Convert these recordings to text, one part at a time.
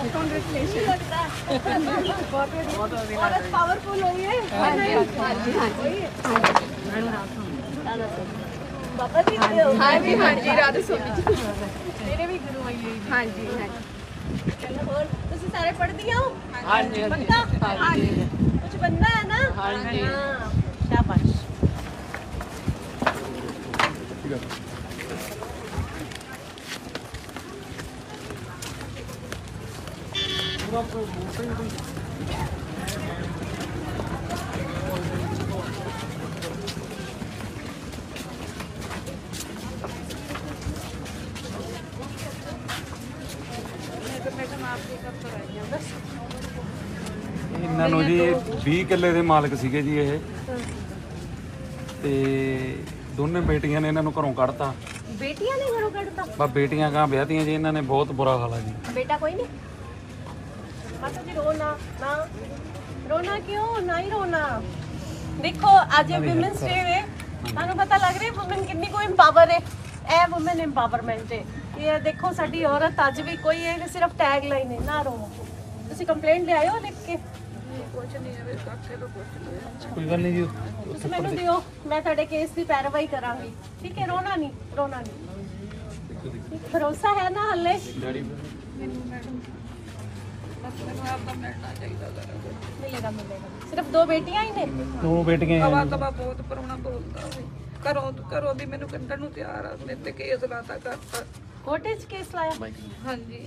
बहुत पावरफुल हुई है। बाबा जी हाँ जी राधा स्वामी मेरे भी गुरु आई है। हाँ जी चलो और तुसी सारे पढ़ दिया हो? हाँ जी पक्का? हाँ जी कुछ बनना है ना? हाँ जी शाबाश। ਇਹਨਾਂ ਨੂੰ ਜੀ 20 ਕਿੱਲੇ ਦੇ ਮਾਲਕ ਸੀਗੇ ਜੀ ਇਹ ਤੇ ਦੋਨੇ ਬੇਟੀਆਂ ਨੇ ਇਹਨਾਂ ਨੂੰ ਘਰੋਂ ਕੱਢਤਾ। बेटियां ने घरों कटता? ਬਸ ਬੇਟੀਆਂ ਗਾਂ ਵਿਆਹਤੀਆਂ ਜੀ ਇਹਨਾਂ ਨੇ ਬਹੁਤ ਬੁਰਾ ਹਾਲ ਆ ਜੀ। बेटा कोई नहीं? माता जी रोना ना रोना क्यों ना ही रोना। देखो आज वुमेन्स डे है ਤੁਹਾਨੂੰ ਪਤਾ ਲੱਗ ਰਿਹਾ ਵੂਮਨ ਕਿੰਨੀ ਕੋ ਇੰਪਾਵਰ ਹੈ। ਇਹ ਵੂਮਨ ਇੰਪਾਵਰਮੈਂਟ ਹੈ। ਇਹ ਦੇਖੋ ਸਾਡੀ ਔਰਤ ਅੱਜ ਵੀ ਕੋਈ ਹੈ ਸਿਰਫ ਟੈਗ ਲਾਈਨ ਹੈ ਨਾ ਰੋ। ਤੁਸੀਂ ਕੰਪਲੇਂਟ ਲੈ ਆਇਓ ਲਿਖ ਕੇ? ਕੁਝ ਨਹੀਂ ਹੈ ਕਾਕੇ ਤੋਂ ਕੁਝ ਕੋਈ ਗੱਲ ਨਹੀਂ ਜੀ ਤੁਸੀਂ ਮੈਨੂੰ ਦਿਓ ਮੈਂ ਤੁਹਾਡੇ ਕੇਸ ਦੀ ਪੈਰਵਾਈ ਕਰਾਂਗੀ ਠੀਕ ਹੈ। ਰੋਣਾ ਨਹੀਂ ਰੋਣਾ ਨਹੀਂ। ਭਰੋਸਾ ਹੈ ਨਾ ਹੱਲੇ? मिलेगा मिलेगा। सिर्फ 2 बेटियां ही ने? 2 बेटियां ਕਵਾ ਕਵਾ ਬਹੁਤ ਪਰਉਣਾ ਬੋਲਦਾ ਵੇ। ਘਰੋਂ ਵੀ ਮੈਨੂੰ ਕੱਢਣ ਨੂੰ ਤਿਆਰ ਆ। ਮੇਰੇ ਤੇ ਕੇਸ ਲਾਤਾ ਕਰਤਾ। कोर्टे च केस लाया? ਹਾਂਜੀ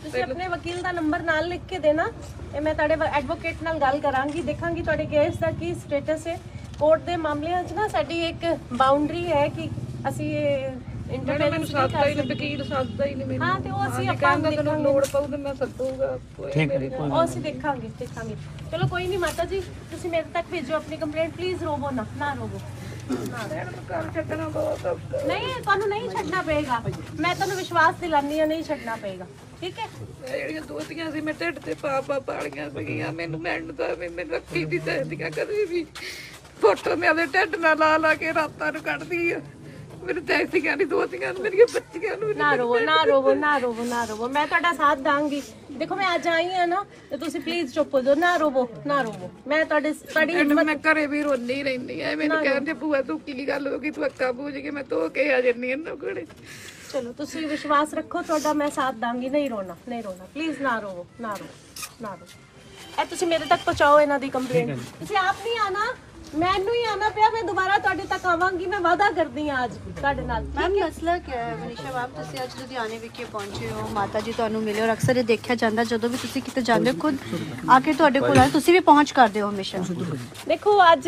ਤੁਸੀਂ ਆਪਣੇ ਵਕੀਲ ਦਾ ਨੰਬਰ ਨਾਲ ਲਿਖ ਕੇ ਦੇਣਾ ਇਹ ਮੈਂ ਤੁਹਾਡੇ ਐਡਵੋਕੇਟ ਨਾਲ ਗੱਲ ਕਰਾਂਗੀ ਦੇਖਾਂਗੀ ਤੁਹਾਡੇ ਕੇਸ ਦਾ ਕੀ ਸਟੇਟਸ ਹੈ। ਕੋਰਟ ਦੇ ਮਾਮਲਿਆਂ 'ਚ ਨਾ ਸਾਡੀ ਇੱਕ ਬਾਉਂਡਰੀ ਹੈ ਕਿ ਅਸੀਂ ਇੰਟਰਫੇਰੈਂਸ ਮੈਨੂੰ ਸਾਥਦਾ ਹੀ ਨਹੀਂ ਵਕੀਲ ਸਾਥਦਾ ਹੀ ਨਹੀਂ ਮੈਨੂੰ। ਹਾਂ ਤੇ ਉਹ ਅਸੀਂ ਆਪਾਂ ਕਹਿੰਦਾ ਤੈਨੂੰ ਲੋੜ ਪਊ ਤੇ ਮੈਂ ਸੱਦੂਗਾ। ਉਹ ਅਸੀਂ ਦੇਖਾਂਗੇ ਚਲੋ ਕੋਈ ਨਹੀਂ ਮਾਤਾ ਜੀ ਤੁਸੀਂ ਮੇਰੇ ਤੱਕ ਭੇਜੋ ਆਪਣੀ ਕੰਪਲੇਂਟ ਪਲੀਜ਼ ਰੋਵੋ ਨਾ ਰੋਵੋ। ਘਰ ਛੱਡਣਾ ਬਹੁਤ ਔਖਾ। ਨਹੀਂ ਤੁਹਾਨੂੰ ਨਹੀਂ ਛੱਡਣਾ ਪਏਗਾ ਮੈਂ ਤੁਹਾਨੂੰ ਵਿਸ਼ਵਾਸ ਦਿਲਾਨੀ ਆ ਨਹੀਂ ਛੱਡਣਾ ਪਏਗਾ ਠੀਕ ਹੈ। ਜਿਹੜੀਆਂ ਦੋਤੀਆਂ ਸੀ ਮੈਂ ਢਿੱਡ ਤੇ ਪਾ ਪਾਲੀਆਂ ਸੀਗੀਆਂ ਮੈਨੂੰ ਮਿਲਣ ਦਾ ਵੀ ਮੈਨੂੰ ਰੱਖੀ ਦੀ ਚਾਹੀਦੀਆਂ ਕਦੇ ਵੀ ਫੋਟੋ ਮੈਂ ਉਹਦੇ ਢਿੱਡ ਨਾਲ ਲਾ ਕੇ ਰਾਤਾਂ ਨੂੰ ਕੱਢਦੀ ਆ। ਮੇਰੇ ਤੈਸੀਆਂ ਦੀ ਦੋਤੀਆਂ ਨੂੰ ਮੇਰੀਆਂ ਬੱਚੀਆਂ ਨੂੰ ਨਾ ਰੋਵੋ ਮੈਂ ਤੁਹਾਡਾ ਸਾਥ ਦਾਂਗੀ। ਦੇਖੋ ਮੈਂ ਅੱਜ ਆਈ ਆ ਨਾ ਤੇ ਤੁਸੀਂ ਪਲੀਜ਼ ਚੁੱਪ ਹੋ ਜਾਓ ਨਾ ਰੋਵੋ ਮੈਂ ਤੁਹਾਡੀ ਮੈਂ ਘਰੇ ਵੀ ਰੋਂਦੀ ਰਹਿੰਦੀ ਆ। ਮੈਨੂੰ ਕਹਿੰਦੇ ਭੂਆ ਤੂੰ ਕੀ ਗੱਲ ਹੋ ਗਈ ਤੂੰ ਅੱਖਾਂ ਬੂਝ ਕੇ ਮੈਂ ਧੋ ਕੇ ਆ ਜੰਨੀ ਇਹਨਾਂ ਕੋਲੇ। ਚਲੋ ਤੁਸੀਂ ਵਿਸ਼ਵਾਸ ਰੱਖੋ ਤੁਹਾਡਾ ਮੈਂ ਸਾਥ ਦਾਂਗੀ। ਨਹੀਂ ਰੋਣਾ ਪਲੀਜ਼ ਨਾ ਰੋਵੋ ਇਹ ਤੁਸੀਂ ਮੇਰੇ ਤੱਕ ਪਹੁੰਚਾਓ ਇਹਨਾਂ ਦੀ ਕੰਪਲੇਂਟ। ਤੁਸੀਂ ਆਪ ਨਹੀਂ ਆਣਾ ਮੈਨੂੰ ਹੀ ਆਣਾ ਪਿਆ ਮੈਂ ਦੁਬਾਰਾ ਤੁਹਾਡੇ ਤੱਕ ਆਵਾਂਗੀ। ਮੈਂ ਵਾਅਦਾ ਕਰਦੀ ਹਾਂ ਅੱਜ ਤੁਹਾਡੇ ਨਾਲ। ਮੈਮ ਮਸਲਾ ਕੀ ਹੈ ਮਨੀਸ਼ਾ ਮੈਮ ਤੁਸੀਂ ਅੱਜ ਲੁਧਿਆਣੇ ਵਿਖੇ ਪਹੁੰਚੇ ਹੋ ਮਾਤਾ ਜੀ ਤੁਹਾਨੂੰ ਮਿਲੇ ਔਰ ਅਕਸਰ ਇਹ ਦੇਖਿਆ ਜਾਂਦਾ ਜਦੋਂ ਵੀ ਤੁਸੀਂ ਕਿਤੇ ਜਾਂਦੇ ਹੋ ਖੁਦ ਆ ਕੇ ਤੁਹਾਡੇ ਕੋਲ ਆਏ ਤੁਸੀਂ ਵੀ ਪਹੁੰਚ ਕਰਦੇ ਹੋ ਹਮੇਸ਼ਾ। ਦੇਖੋ ਅੱਜ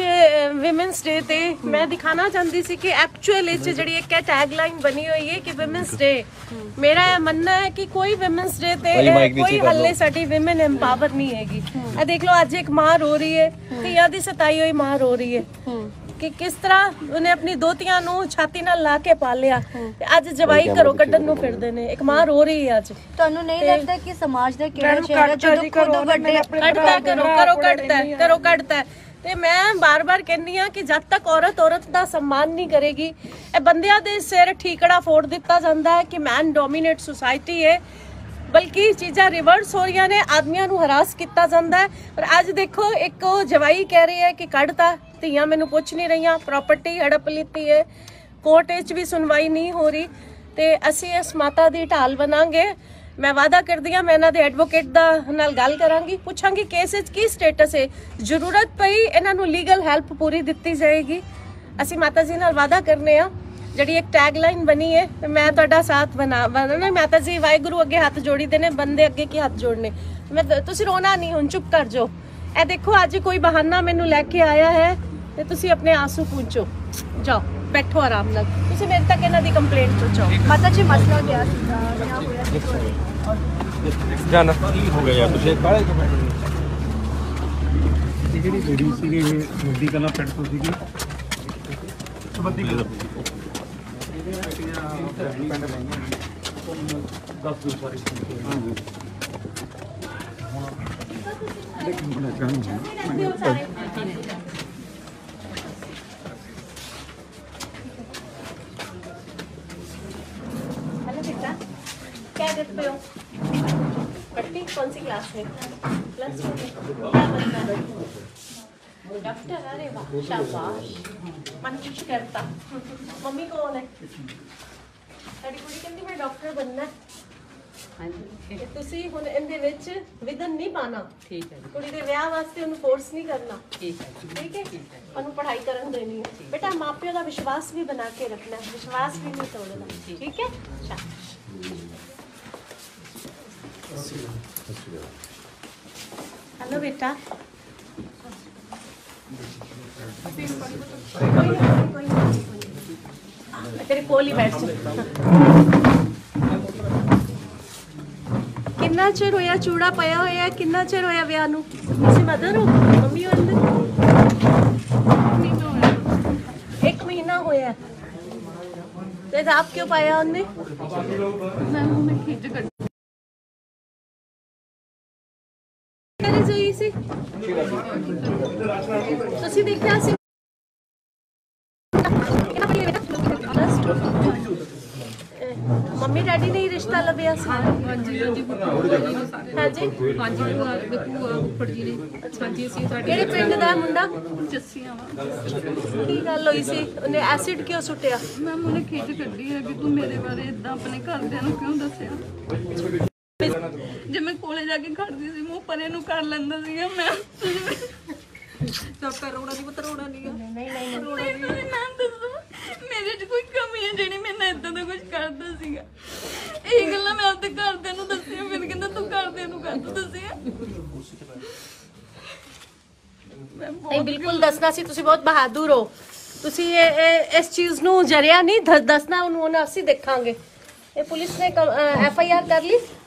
ਵਿਮਨਸ ਡੇ ਤੇ ਮੈਂ ਦਿਖਾਣਾ ਚਾਹੁੰਦੀ ਸੀ ਕਿ ਐਕਚੁਅਲ ਵਿੱਚ ਜਿਹੜੀ ਇੱਕ ਟੈਗ ਲਾਈਨ ਬਣੀ ਹੋਈ ਹੈ ਕਿ ਵਿਮਨਸ ਡੇ ਮੇਰਾ ਇਹ ਮੰਨਣਾ ਹੈ ਕਿ ਕੋਈ ਵਿਮਨਸ ਡੇ ਤੇ ਕੋਈ ਹੱਲੇ ਸਾਡੀ ਵਿਮਨ ਐਮਪਾਵਰ ਨਹੀਂ ਹੈਗੀ। ਇਹ ਦੇਖ ਲਓ ਅੱਜ ਇੱਕ ਮਾਂ ਰੋ ਰਹੀ ਹੈ ਧੀਆਂ ਦੀ ਸਤਾਈ ਹੋਈ ਮਾਂ ਰੋ ਰਹੀ ਹੈ ਕਿ ਕਿਸ ਤਰ੍ਹਾਂ ਉਹਨੇ ਆਪਣੀ ਦੋਤੀਆਂ ਨੂੰ ਛਾਤੀ ਨਾਲ ਲਾ ਕੇ ਪਾਲਿਆ ਤੇ ਅੱਜ ਜਵਾਈ ਘਰੋਂ ਕੱਢਣ ਨੂੰ ਫਿਰਦੇ ਨੇ। ਇੱਕ ਮਾਂ ਰੋ ਰਹੀ ਹੈ ਅੱਜ। ਤੁਹਾਨੂੰ ਨਹੀਂ ਲੱਗਦਾ ਕਿ ਸਮਾਜ ਦਾ ਕਿਹੜਾ ਚਿਹਰਾ ਜਦੋਂ ਖੁਦ ਵੱਡੇ ਘਰੋਂ ਕੱਢਦਾ ਤੇ ਮੈਂ ਬਾਰ-ਬਾਰ ਕਹਿੰਦੀ ਆ ਕਿ ਜਦ ਤੱਕ ਔਰਤ ਦਾ सम्मान ਨਹੀਂ ਕਰੇਗੀ ਇਹ ਬੰਦਿਆਂ ਦੇ ਸਿਰ ਠੀਕੜਾ ਫੋੜ ਦਿੱਤਾ ਜਾਂਦਾ ਹੈ ਕਿ ਮੈਨ ਡੋਮੀਨੇਟ ਸੁਸਾਇਟੀ ਹੈ ਬਲਕਿ ਚੀਜ਼ਾਂ ਰਿਵਰਸ ਹੋ ਰਹੀਆਂ ਨੇ ਆਦਮੀਆਂ ਨੂੰ ਹਰਾਸ ਕੀਤਾ ਜਾਂਦਾ ਹੈ। ਪਰ ਅੱਜ ਦੇਖੋ ਇੱਕ ਜਵਾਈ ਕਹਿ ਰਹੀ ਹੈ ਕਿ ਕੱਢਤਾ ਧੀਆਂ ਮੈਨੂੰ ਪੁੱਛ ਨਹੀਂ ਰਹੀਆਂ ਪ੍ਰਾਪਰਟੀ ਹੜਪ ਲਿੱਤੀ ਹੈ ਕੋਰਟ ਵਿੱਚ ਵੀ ਸੁਣਵਾਈ ਨਹੀਂ ਹੋ ਰਹੀ ਤੇ ਅਸੀਂ ਇਸ ਮਾਤਾ ਦੀ ਢਾਲ ਬਣਾਂਗੇ। ਮੈਂ ਵਾਅਦਾ ਕਰਦੀ ਹਾਂ ਮੈਂ ਇਹਨਾਂ ਦੇ ਐਡਵੋਕੇਟ ਨਾਲ ਗੱਲ ਕਰਾਂਗੀ ਪੁੱਛਾਂਗੀ ਕੇਸ ਵਿੱਚ ਕੀ ਸਟੇਟਸ ਹੈ ਜ਼ਰੂਰਤ ਪਈ ਇਹਨਾਂ ਨੂੰ ਲੀਗਲ ਹੈਲਪ ਪੂਰੀ ਦਿੱਤੀ ਜਾਏਗੀ। ਅਸੀਂ ਮਾਤਾ ਜੀ ਨਾਲ ਵਾਅਦਾ ਕਰਨੇ ਆ ਜਿਹੜੀ ਇੱਕ ਟੈਗ ਲਾਈਨ ਬਣੀ ਹੈ ਤੇ ਮੈਂ ਤੁਹਾਡਾ ਸਾਥ ਬਣਾਉਣਾ। ਮਾਤਾ ਜੀ ਵਾਹਿਗੁਰੂ ਅੱਗੇ ਹੱਥ ਜੋੜੀ ਦੇ ਨੇ ਬੰਦੇ ਅੱਗੇ ਕੀ ਹੱਥ ਜੋੜਨੇ। ਮੈਂ ਤੁਸੀਂ ਰੋਣਾ ਨਹੀਂ ਹੁਣ ਚੁੱਪ ਕਰ ਜਾਓ। ਇਹ ਦੇਖੋ ਅੱਜ ਕੋਈ ਬਹਾਨਾ ਮੈਨੂੰ ਲੈ ਕੇ ਆਇਆ ਹੈ ਤੇ ਤੁਸੀਂ ਆਪਣੇ ਆਂਸੂ ਪੂੰਝੋ ਜਾਓ ਬੈਠੋ ਆਰਾਮ ਨਾਲ। ਤੁਸੀਂ ਮੇਰੇ ਤੱਕ ਇਹਨਾਂ ਦੀ ਕੰਪਲੇਂਟ ਪਹੁੰਚਾਓ। ਮਾਤਾ ਜੀ ਮਸਲਾ ਕਿਆ ਸੀਗਾ ਜਾਨ ਕੀ ਹੋ ਗਿਆ ਯਾਰ ਤੁਸੀਂ ਕਾਲੇ ਕਿਉਂ ਬੈਠੇ ਇਹ ਜਿਹੜੀ ਲੇਡੀ ਸੀਗੀ ਇਹ ਮੁੱਦੀ ਕਲਾ ਪਿੰਡ ਤੋਂ ਸੀਗੀ ਸੰਬੰਧੀ ਪਿੰਡ ਨਹੀਂ 10 ਦਿਨ ਸਾਰੀ ਹਾਂਜੀ ਦੇਖੋ क्या देते हो पट्टी कौन प्लस 2 में क्या बनना है? डॉक्टर। अरे वाह शाबाश, मन कुछ करता। मम्मी कौन है? साडी कुड़ी कहंदी मैं डॉक्टर बनना है। ਹਾਂਜੀ ਤੁਸੀਂ ਹੁਣ ਇਹਦੇ ਵਿੱਚ ਵਿਧਨ ਨਹੀਂ ਪਾਣਾ। ਠੀਕ ਹੈ। ਕੁੜੀ ਦੇ ਵਿਆਹ ਵਾਸਤੇ ਉਹਨੂੰ ਫੋਰਸ ਨਹੀਂ ਕਰਨਾ। ਠੀਕ ਹੈ ਠੀਕ ਹੈ। ਉਹਨੂੰ ਪੜ੍ਹਾਈ ਕਰਨ ਦੇਣੀ ਹੈ। ਬੇਟਾ ਮਾਪਿਆਂ ਦਾ ਵਿਸ਼ਵਾਸ ਵੀ ਬਣਾ ਕੇ ਰੱਖਣਾ, ਵਿਸ਼ਵਾਸ ਵੀ ਨਹੀਂ ਤੋੜਨਾ। ਠੀਕ ਹੈ। हेलो बेटा, तेरे कोल ही बैठ जा। कितना चिर होया चूड़ा पाया होया? कितना चिर होया विआह नूं? तुसीं मदर हो? मम्मी हो अंदर? 1 महीना होया। ते आप क्यों पाया उन्हें? मैं खिच कर ਸੀ ਤੁਸੀਂ ਦੇਖਿਆ ਸੀ? ਮੰਮੀ ਡੈਡੀ ਨੇ ਹੀ ਰਿਸ਼ਤਾ ਲੱਭਿਆ ਸੀ? ਹਾਂਜੀ ਹਾਂਜੀ ਹਾਂਜੀ ਉੱਪਰ ਜੀ ਨੇ। ਹਾਂਜੀ ਅਸੀਂ ਤੁਹਾਡੇ ਕਿਹੜੇ ਪਿੰਡ ਦਾ ਮੁੰਡਾ? ਜੱਸੀਆਂ ਵਾ। ਕੀ ਗੱਲ ਹੋਈ ਸੀ? ਉਹਨੇ ਐਸਿਡ ਕਿਉਂ ਸੁੱਟਿਆ? ਮੈਮ ਉਹਨੇ ਖਿੱਚ ਕੱਢੀ ਹੈ ਕਿ ਤੂੰ ਮੇਰੇ ਬਾਰੇ ਇਦਾਂ ਆਪਣੇ ਘਰਦਿਆਂ ਨੂੰ ਕਿਉਂ ਦੱਸਿਆ। ਜੇ ਮੈਂ ਕੋਲੇ ਜਾ ਕੇ ਖੜਦੀ ਸੀ ਮੂੰਹ ਪਰੇ ਨੂੰ ਕਰ ਲੈਂਦਾ ਸੀਗਾ ਮੈਂ। ਚੁੱਪ ਕਰ, ਰੋਣਾ ਨਹੀਂ ਪੁੱਤ, ਰੋਣਾ ਨਹੀਂ। ਨਹੀਂ ਰੋਣਾ ਨਹੀਂ। ਨਾਮ ਦੱਸੋ ਮੇਰੇ 'ਚ ਕੋਈ ਕਮੀ ਹੈ ਜਿਹੜੀ ਮੈਂ ਇਦਾਂ ਦਾ ਕੁਝ ਕਰਦਾ ਸੀਗਾ? ਇਹ ਗੱਲਾਂ ਮੈਂ ਆਪਣੇ ਘਰਦਿਆਂ ਨੂੰ ਦੱਸੀਆਂ। ਮੈਨੂੰ ਕਹਿੰਦਾ ਤੂੰ ਘਰਦਿਆਂ ਨੂੰ ਕਰ ਦੱਸਿਆ। ਨਹੀਂ ਬਿਲਕੁਲ ਦੱਸਣਾ ਸੀ। ਤੁਸੀਂ ਬਹੁਤ ਬਹਾਦਰ ਹੋ। ਤੁਸੀਂ ਇਸ ਚੀਜ਼ ਨੂੰ ਜਰਿਆ ਨਹੀਂ ਦੱਸਣਾ ਉਹਨੂੰ। ਅਸੀਂ ਦੇਖਾਂਗੇ। ਇਹ ਪੁਲਿਸ ਨੇ FIR ਕਰ ਲਈ?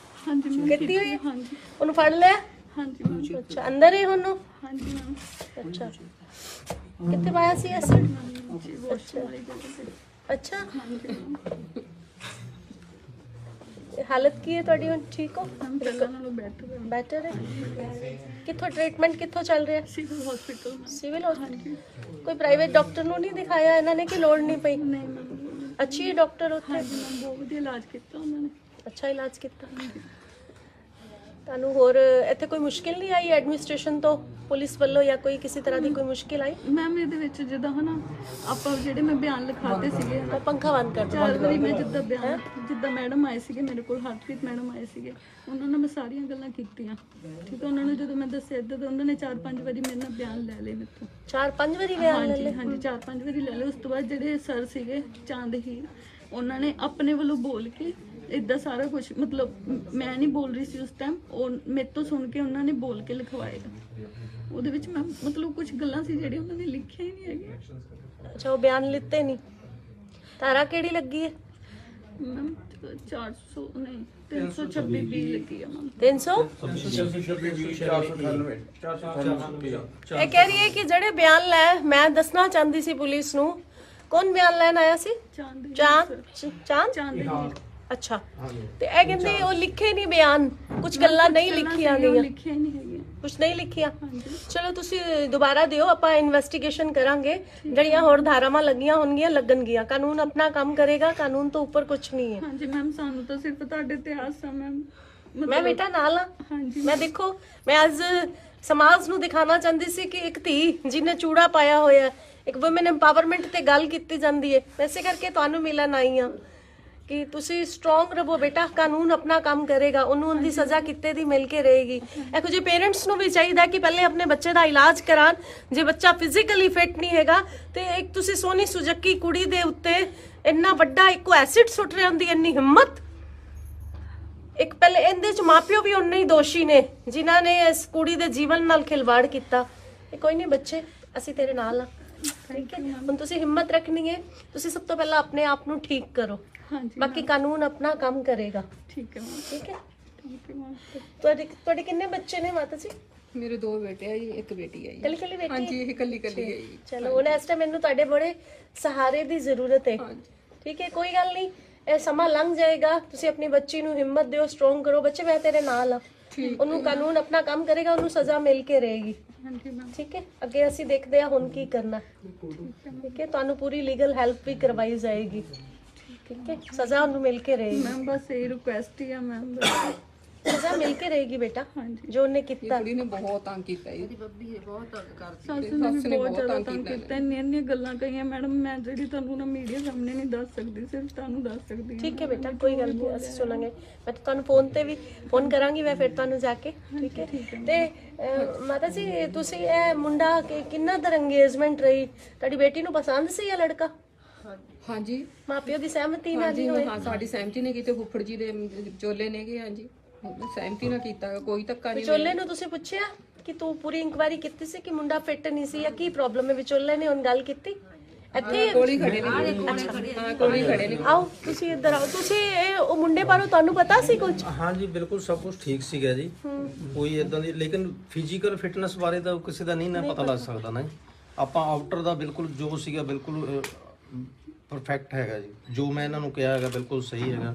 ਹਾਂਜੀ ਕੀਤੀ ਹੋਈ? ਹਾਂਜੀ ਉਹਨੂੰ ਫੜ ਲਿਆ? ਹਾਂਜੀ ਮੈਮ। ਅੱਛਾ ਅੰਦਰ ਹੈ ਉਹਨੂੰ? ਹਾਂਜੀ ਮੈਮ। ਅੱਛਾ ਕਿੱਥੇ ਪਾਇਆ ਸੀ ਐਸਿਡ? ਅੱਛਾ ਹਾਲਤ ਕੀ ਹੈ ਤੁਹਾਡੀ ਹੁਣ? ਠੀਕ ਹੋ? ਪਹਿਲਾਂ ਨਾਲੋਂ ਬੈਟਰ ਹੈ। ਕਿੱਥੋਂ ਟ੍ਰੀਟਮੈਂਟ ਕਿੱਥੋਂ ਚੱਲ ਰਿਹਾ? Civil hospital. Civil hospital. ਕੋਈ ਪ੍ਰਾਈਵੇਟ ਡਾਕਟਰ ਨੂੰ ਨਹੀਂ ਦਿਖਾਇਆ ਇਹਨਾਂ ਨੇ ਕਿ ਲੋੜ ਨਹੀਂ ਪਈ? ਨਹੀਂ ਮੈਮ। ਅੱਛੀ ਹੈ ਡਾਕਟਰ ਉੱਥੇ? ਬਹੁਤ ਵਧੀਆ ਇਲਾਜ ਕੀਤਾ ਉਹਨਾਂ ਨੇ। ਅੱਛਾ ਇਲਾਜ ਕੀਤਾ। ਤੁਹਾਨੂੰ ਹੋਰ ਇੱਥੇ ਕੋਈ ਮੁਸ਼ਕਿਲ ਨਹੀਂ ਆਈ ਐਡਮਿਨਿਸਟ੍ਰੇਸ਼ਨ ਤੋਂ, ਪੁਲਿਸ ਵੱਲੋਂ, ਜਾਂ ਕੋਈ ਕਿਸੇ ਤਰ੍ਹਾਂ ਦੀ ਕੋਈ ਮੁਸ਼ਕਿਲ ਆਈ? ਮੈਮ ਇਹਦੇ ਵਿੱਚ ਜਿੱਦਾਂ ਹਨਾ ਆਪਾਂ ਜਿਹੜੇ ਮੈਂ ਬਿਆਨ ਲਿਖਾਤੇ ਸੀਗੇ, ਉਹ ਪੰਖਾ ਬੰਦ ਕਰ ਦਿਓ। 4 ਵਾਰੀ ਮੈਂ ਜਿੱਦਾਂ ਮੈਡਮ ਆਏ ਸੀਗੇ ਮੇਰੇ ਕੋਲ, ਹਰਪ੍ਰੀਤ ਮੈਡਮ ਆਏ ਸੀਗੇ, ਉਹਨਾਂ ਨਾਲ ਮੈਂ ਸਾਰੀਆਂ ਗੱਲਾਂ ਕੀਤੀਆਂ। ਠੀਕ ਹੈ। ਉਹਨਾਂ ਨੂੰ ਜਦੋਂ ਮੈਂ ਦੱਸਿਆ ਇੱਦਾਂ ਤਾਂ ਉਹਨਾਂ ਨੇ 4-5 ਵਾਰੀ ਮੇਰੇ ਨਾਲ ਬਿਆਨ ਲੈ ਲਏ ਮੇਰੇ ਤੋਂ। 4-5 ਵਾਰੀ ਬਿਆਨ ਲੈ ਲਏ? ਹਾਂਜੀ 4-5 ਵਾਰੀ ਲੈ ਲਏ। ਉਸ ਤੋਂ ਬਾਅਦ ਜਿਹੜੇ ਸਰ ਸੀਗੇ ਚਾਂਦਹੀਰ, ਉਹਨਾਂ ਨੇ ਆਪਣੇ ਵੱਲੋਂ ਬੋਲ ਕੇ ਇਦਾਂ ਸਾਰਾ ਕੁਝ, ਮਤਲਬ ਮੈਂ ਨਹੀਂ ਬੋਲ ਰਹੀ ਸੀ ਉਸ ਟਾਈਮ, ਉਹ ਮੇਰੇ ਤੋਂ ਸੁਣ ਕੇ ਉਹਨਾਂ ਨੇ ਬੋਲ ਕੇ ਲਿਖਵਾਏਗਾ। ਉਹਦੇ ਵਿੱਚ ਮੈਂ ਮਤਲਬ ਕੁਝ ਗੱਲਾਂ ਸੀ ਜਿਹੜੀਆਂ ਉਹਨਾਂ ਨੇ ਲਿਖੀਆਂ ਹੀ ਨਹੀਂ ਹੈਗੀਆਂ। ਅੱਛਾ ਉਹ ਬਿਆਨ ਲਿੱਤੇ ਨਹੀਂ? ਤਾਰਾ ਕਿਹੜੀ ਲੱਗੀ ਹੈ? ਮੈਮ 400 ਨਹੀਂ 326 ਬੀ ਲੱਗੀ ਆ ਮੈਮ। 300? ਇਹ ਕਹਿ ਰਹੀ ਹੈ ਕਿ ਜਿਹੜੇ ਬਿਆਨ ਲੈ, ਮੈਂ ਦੱਸਣਾ ਚਾਹੁੰਦੀ ਸੀ ਪੁਲਿਸ ਨੂੰ, ਕੌਣ ਬਿਆਨ ਲੈਣ ਆਇਆ ਸੀ? ਚਾਂਦ। ਅੱਛਾ ਤੇ ਇਹ ਕਹਿੰਦੇ ਉਹ ਲਿਖੇ ਨਹੀਂ ਬਿਆਨ, ਕੁਝ ਗੱਲਾਂ ਨਹੀਂ ਲਿਖੀਆਂ ਗਈਆਂ? ਲਿਖੀਆਂ ਨਹੀਂ ਹੈਗੀਆਂ, ਕੁਝ ਨਹੀਂ ਲਿਖਿਆ। ਚਲੋ ਤੁਸੀਂ ਦੁਬਾਰਾ ਦਿਓ, ਆਪਾਂ ਇਨਵੈਸਟੀਗੇਸ਼ਨ ਕਰਾਂਗੇ। ਜਿਹੜੀਆਂ ਹੋਰ ਧਾਰਾਵਾਂ ਲੱਗੀਆਂ ਹੋਣਗੀਆਂ ਲੱਗਣਗੀਆਂ। ਕਾਨੂੰਨ ਆਪਣਾ ਕੰਮ ਕਰੇਗਾ, ਕਾਨੂੰਨ ਤੋਂ ਉੱਪਰ ਕੁਝ ਨਹੀਂ ਹੈ। ਹਾਂਜੀ ਮੈਮ ਸਾਨੂੰ ਤਾਂ ਸਿਰਫ ਤੁਹਾਡੇ ਤੇ ਆਸ ਆ ਮੈਮ। ਮੈਂ ਬੇਟਾ ਨਾਲ ਆ। ਹਾਂਜੀ ਮੈਂ ਦੇਖੋ, ਮੈਂ ਅੱਜ ਸਮਾਜ ਨੂੰ ਦਿਖਾਉਣਾ ਚਾਹੁੰਦੀ ਸੀ ਕਿ ਇੱਕ ਧੀ ਜਿਹਨੇ ਚੂੜਾ ਪਾਇਆ ਹੋਇਆ, ਇੱਕ ਵੂਮਨ ਐਮਪਾਵਰਮੈਂਟ ਤੇ ਗੱਲ ਕੀਤੀ ਜਾਂਦੀ ਹੈ। ਵੈਸੇ ਕਰਕੇ ਤੁਹਾਨੂੰ ਮਿਲਣ ਆਈ ਆ ਕਿ ਤੁਸੀਂ ਸਟਰੋਂਗ ਰਹੋ ਬੇਟਾ, ਕਾਨੂੰਨ ਆਪਣਾ ਕੰਮ ਕਰੇਗਾ, ਉਹਨੂੰ ਉਹਦੀ ਸਜ਼ਾ ਕਿਤੇ ਦੀ ਮਿਲ ਕੇ ਰਹੇਗੀ। ਇਹੋ ਜਿਹੇ ਪੇਰੈਂਟਸ ਨੂੰ ਵੀ ਚਾਹੀਦਾ ਕਿ ਪਹਿਲੇ ਆਪਣੇ ਬੱਚੇ ਦਾ ਇਲਾਜ ਕਰਾਣ। ਜੇ ਬੱਚਾ ਫਿਜ਼ੀਕਲੀ ਫਿਟ ਨਹੀਂ ਹੈਗਾ ਤੇ ਇੱਕ ਤੁਸੀਂ ਸੋਹਣੀ ਸੁਜੱਕੀ ਕੁੜੀ ਦੇ ਉੱਤੇ ਇੰਨਾ ਵੱਡਾ ਇੱਕੋ ਐਸਿਡ ਸੁੱਟ ਰਹੇ ਹੁੰਦੀ, ਇੰਨੀ ਹਿੰਮਤ। ਇੱਕ ਪਹਿਲੇ ਇਹਦੇ ਚ ਮਾਪਿਓ ਵੀ ਉਨੇ ਹੀ ਦੋਸ਼ੀ ਨੇ ਜਿਨ੍ਹਾਂ ਨੇ ਇਸ ਕੁੜੀ ਦੇ ਜੀਵਨ ਨਾਲ ਖਿਲਵਾੜ ਕੀਤਾ। ਕੋਈ ਨਹੀਂ ਬੱਚੇ, ਅਸੀਂ ਤੇਰੇ ਨਾਲ ਆ। ਠੀਕ ਹੈ। ਹੁਣ ਤੁਸੀਂ ਹਿੰਮਤ ਰੱਖਣੀ ਹੈ। ਤੁਸੀਂ ਸਭ ਤੋਂ ਪਹਿਲਾਂ ਆਪਣੇ ਆਪ ਨੂੰ ਠੀਕ ਕਰੋ, ਬਾਕੀ ਕਾਨੂੰਨ ਆਪਣਾ ਕੰਮ ਕਰੇਗਾ। ਠੀਕ ਹੈ ਮੈਮ। ਠੀਕ ਹੈ। ਠੀਕ ਹੈ ਮੈਮ। ਤੁਹਾਡੇ ਕਿੰਨੇ ਬੱਚੇ ਨੇ ਮਾਤਾ ਜੀ? ਮੇਰੇ 2 ਬੇਟੇ ਆ ਜੀ, ਇੱਕ ਬੇਟੀ ਹੈ ਜੀ। ਕੱਲੀ ਬੇਟੀ? ਹਾਂਜੀ ਇਹ ਕੱਲੀ ਹੈ ਜੀ। ਚਲੋ ਹੁਣ ਇਸ ਟਾਈਮ ਮੈਨੂੰ ਤੁਹਾਡੇ ਬੜੇ ਸਹਾਰੇ ਦੀ ਜ਼ਰੂਰਤ ਹੈ। ਠੀਕ ਹੈ, ਕੋਈ ਗੱਲ ਨਹੀਂ, ਇਹ ਸਮਾਂ ਲੰਘ ਜਾਏਗਾ। ਤੁਸੀਂ ਆਪਣੀ ਬੱਚੀ ਨੂੰ ਹਿੰਮਤ ਦਿਓ, ਸਟਰੋਂਗ ਕਰੋ। ਬੱਚੇ ਮੈਂ ਤੇਰੇ ਨਾਲ ਆ। ਉਹਨੂੰ ਕਾਨੂੰਨ ਆਪਣਾ ਕੰਮ ਕਰੇਗਾ, ਉਹਨੂੰ ਸਜ਼ਾ ਮਿਲ ਕੇ ਰਹੇਗੀ। ਠੀਕ ਹੈ। ਅੱਗੇ ਅਸੀਂ ਦੇਖਦੇ ਹਾਂ ਹੁਣ ਕੀ ਕਰਨਾ। ਠੀਕ ਹੈ। ਤੁਹਾਨੂੰ ਪੂਰੀ ਲੀਗਲ ਹੈਲਪ ਵੀ ਕਰਵਾਈ ਜਾਏਗੀ। ਠੀਕ ਹੈ। ਸਜ਼ਾ ਉਹਨੂੰ ਮਿਲ ਕੇ ਰਹੇਗੀ। ਮੈਮ ਬਸ ਇਹ ਰਿਕੁਐਸਟ ਹੀ ਆ ਮੈਮ, सजा मिल के रहेगी बेटा जो उन्हें कितना ਕੁੜੀ ਨੇ ਬਹੁਤ ਤੰਗ ਕੀਤਾ ਜੀ ਸੱਸ ਨੇ ਵੀ ਬਹੁਤ ਜ਼ਿਆਦਾ ਤੰਗ ਕੀਤਾ, ਇੰਨੀਆਂ ਗੱਲਾਂ ਕਹੀਆਂ ਮੈਡਮ, ਮੈਂ ਜਿਹੜੀ ਤੁਹਾਨੂੰ ਨਾ ਮੀਡੀਆ ਸਾਹਮਣੇ ਨਹੀਂ ਦੱਸ ਸਕਦੀ, ਸਿਰਫ ਤੁਹਾਨੂੰ ਦੱਸ ਸਕਦੀ ਹਾਂ। ठीक है बेटा, कोई गल नहीं, ਅਸੀਂ ਸੁਣਾਂਗੇ। ਮੈਂ ਤਾਂ ਤੁਹਾਨੂੰ ਫੋਨ ਤੇ ਵੀ ਫੋਨ ਕਰਾਂਗੀ ਮੈਂ ਫਿਰ ਤੁਹਾਨੂੰ ਜਾ ਕੇ, ਠੀਕ ਹੈ। ਤੇ ਮਾਤਾ ਜੀ ਤੁਸੀਂ ਇਹ ਮੁੰਡਾ ਕਿੰਨਾ ਦਰ ਇੰਗੇਜਮੈਂਟ ਰਹੀ, ਤੁਹਾਡੀ ਬੇਟੀ ਨੂੰ ਪਸੰਦ ਸੀ ਇਹ ਲੜਕਾ? ਹਾਂਜੀ ਮਾਪਿਓ ਦੀ ਸਹਿਮਤੀ ਨਾਲ ਹੀ ਹੋਇਆ? ਹਾਂ, ਸਾਡੀ ਸਹਿਮਤੀ ਨੇ ਕੀਤੇ, ਫੁੱਫੜ ਜੀ ਦੇ ਵਿਚੋਲੇ ਨੇਗੇ। ਹਾਂਜੀ, ਸਹਿਮਤੀ ਨਾਲ ਕੀਤਾ, ਕੋਈ ਧੱਕਾ ਨਹੀਂ। ਵਿਚੋਲੇ ਨੂੰ ਤੁਸੀਂ ਪੁੱਛਿਆ ਕਿ ਤੂੰ ਪੂਰੀ ਇਨਕੁਆਇਰੀ ਕੀਤੀ ਸੀ ਕਿ ਮੁੰਡਾ ਫਿੱਟ ਨਹੀਂ ਸੀ ਜਾਂ ਕੀ ਪ੍ਰੋਬਲਮ ਹੈ? ਵਿਚੋਲੇ ਨੇ ਹੁਣ ਗੱਲ ਕੀਤੀ? ਇੱਥੇ ਕੋਲੀ ਖੜੇ ਨੇ, ਹਾਂ ਕੋਲੀ ਖੜੇ ਨੇ। ਆਓ ਤੁਸੀਂ ਇੱਧਰ ਆਓ। ਤੁਸੀਂ ਉਹ ਮੁੰਡੇ ਬਾਰੇ ਤੁਹਾਨੂੰ ਪਤਾ ਸੀ ਕੁਝ? हाँ जी बिल्कुल सब कुछ ठीक ਸੀਗਾ ਜੀ, ਕੋਈ ਇਦਾਂ ਦੀ, ਲੇਕਿਨ ਫਿਜ਼ੀਕਲ ਫਿਟਨੈਸ ਬਾਰੇ ਤਾਂ ਕਿਸੇ ਦਾ ਨਹੀਂ ਨਾ ਪਤਾ ਲੱਗ ਸਕਦਾ ਨਾ। ਆਪਾਂ ਆਊਟਰ ਦਾ ਬਿਲਕੁਲ ਜੋ ਸੀਗਾ ਬਿਲਕੁਲ ਪਰਫੈਕਟ ਹੈਗਾ ਜੀ, ਜੋ ਮੈਂ ਇਹਨਾਂ ਨੂੰ ਕਿਹਾ ਹੈਗਾ ਬਿਲਕੁਲ ਸਹੀ ਹੈਗਾ।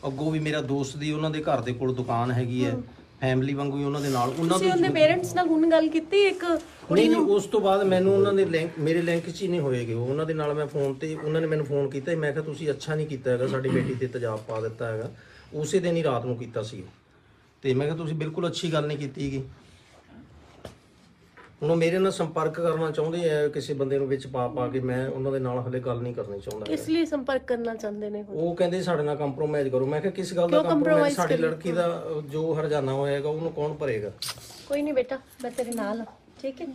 ਅੱਗੋਂ ਵੀ ਮੇਰਾ ਦੋਸਤ ਦੀ ਉਹਨਾਂ ਦੇ ਘਰ ਦੇ ਕੋਲ ਦੁਕਾਨ ਹੈਗੀ ਹੈ, ਫੈਮਿਲੀ ਵਾਂਗੂ ਹੀ ਉਹਨਾਂ ਦੇ ਨਾਲ ਉਹਨਾਂ ਤੁਸੀਂ ਉਹਦੇ ਪੇਰੈਂਟਸ ਨਾਲ ਹੁਣ ਗੱਲ ਕੀਤੀ? ਇੱਕ ਨਹੀਂ, ਉਸ ਤੋਂ ਬਾਅਦ ਮੈਨੂੰ ਉਹਨਾਂ ਦੇ ਲਿੰਕ, ਮੇਰੇ ਲਿੰਕ 'ਚ ਹੀ ਨਹੀਂ ਹੋਏਗੇ ਉਹਨਾਂ ਦੇ ਨਾਲ। ਮੈਂ ਫੋਨ ਤੇ, ਉਹਨਾਂ ਨੇ ਮੈਨੂੰ ਫੋਨ ਕੀਤਾ, ਮੈਂ ਕਿਹਾ ਤੁਸੀਂ ਅੱਛਾ ਨਹੀਂ ਕੀਤਾ ਹੈਗਾ, ਸਾਡੀ ਬੇਟੀ ਤੇ ਤੇਜ਼ਾਬ ਪਾ ਦਿੱਤਾ ਹੈਗਾ। ਉਸੇ ਦਿਨ ਹੀ ਰਾਤ ਨੂੰ ਕੀਤਾ ਸੀ ਤੇ ਮੈਂ ਕਿਹਾ ਤੁਸੀਂ ਬਿਲਕੁਲ ਅੱਛੀ ਗੱਲ ਨਹੀਂ ਕੀਤੀ ਹੈਗੀ। ਹੁਣ ਉਹ ਮੇਰੇ ਨਾਲ ਸੰਪਰਕ ਕਰਨਾ ਚਾਹੁੰਦੇ ਆ ਕਿਸੇ ਬੰਦੇ ਨੂੰ ਵਿੱਚ ਪਾ ਕੇ, ਮੈਂ ਉਹਨਾਂ ਦੇ ਨਾਲ ਹਲੇ ਗੱਲ ਨਹੀਂ ਕਰਨੀ ਚਾਹੁੰਦਾ। ਇਸ ਲਈ ਸੰਪਰਕ ਕਰਨਾ ਚਾਹੁੰਦੇ ਨੇ ਉਹ ਕਹਿੰਦੇ ਸਾਡੇ ਨਾਲ ਕੰਪਰੋਮਾਈਜ਼ ਕਰੋ। ਮੈਂ ਕਿਹਾ ਕਿਸ ਗੱਲ ਦਾ ਕੰਪਰੋਮਾਈਜ਼? ਸਾਡੀ ਲੜਕੀ ਦਾ ਜੋ ਹਰਜਾਨਾ ਹੋਏਗਾ ਉਹਨੂੰ ਕੌਣ ਭਰੇਗਾ? ਕੋਈ ਨਹੀਂ ਬੇਟਾ, ਮੈਂ ਤੇਰੇ ਨਾਲ ਹਾਂ, ਠੀਕ ਹੈ।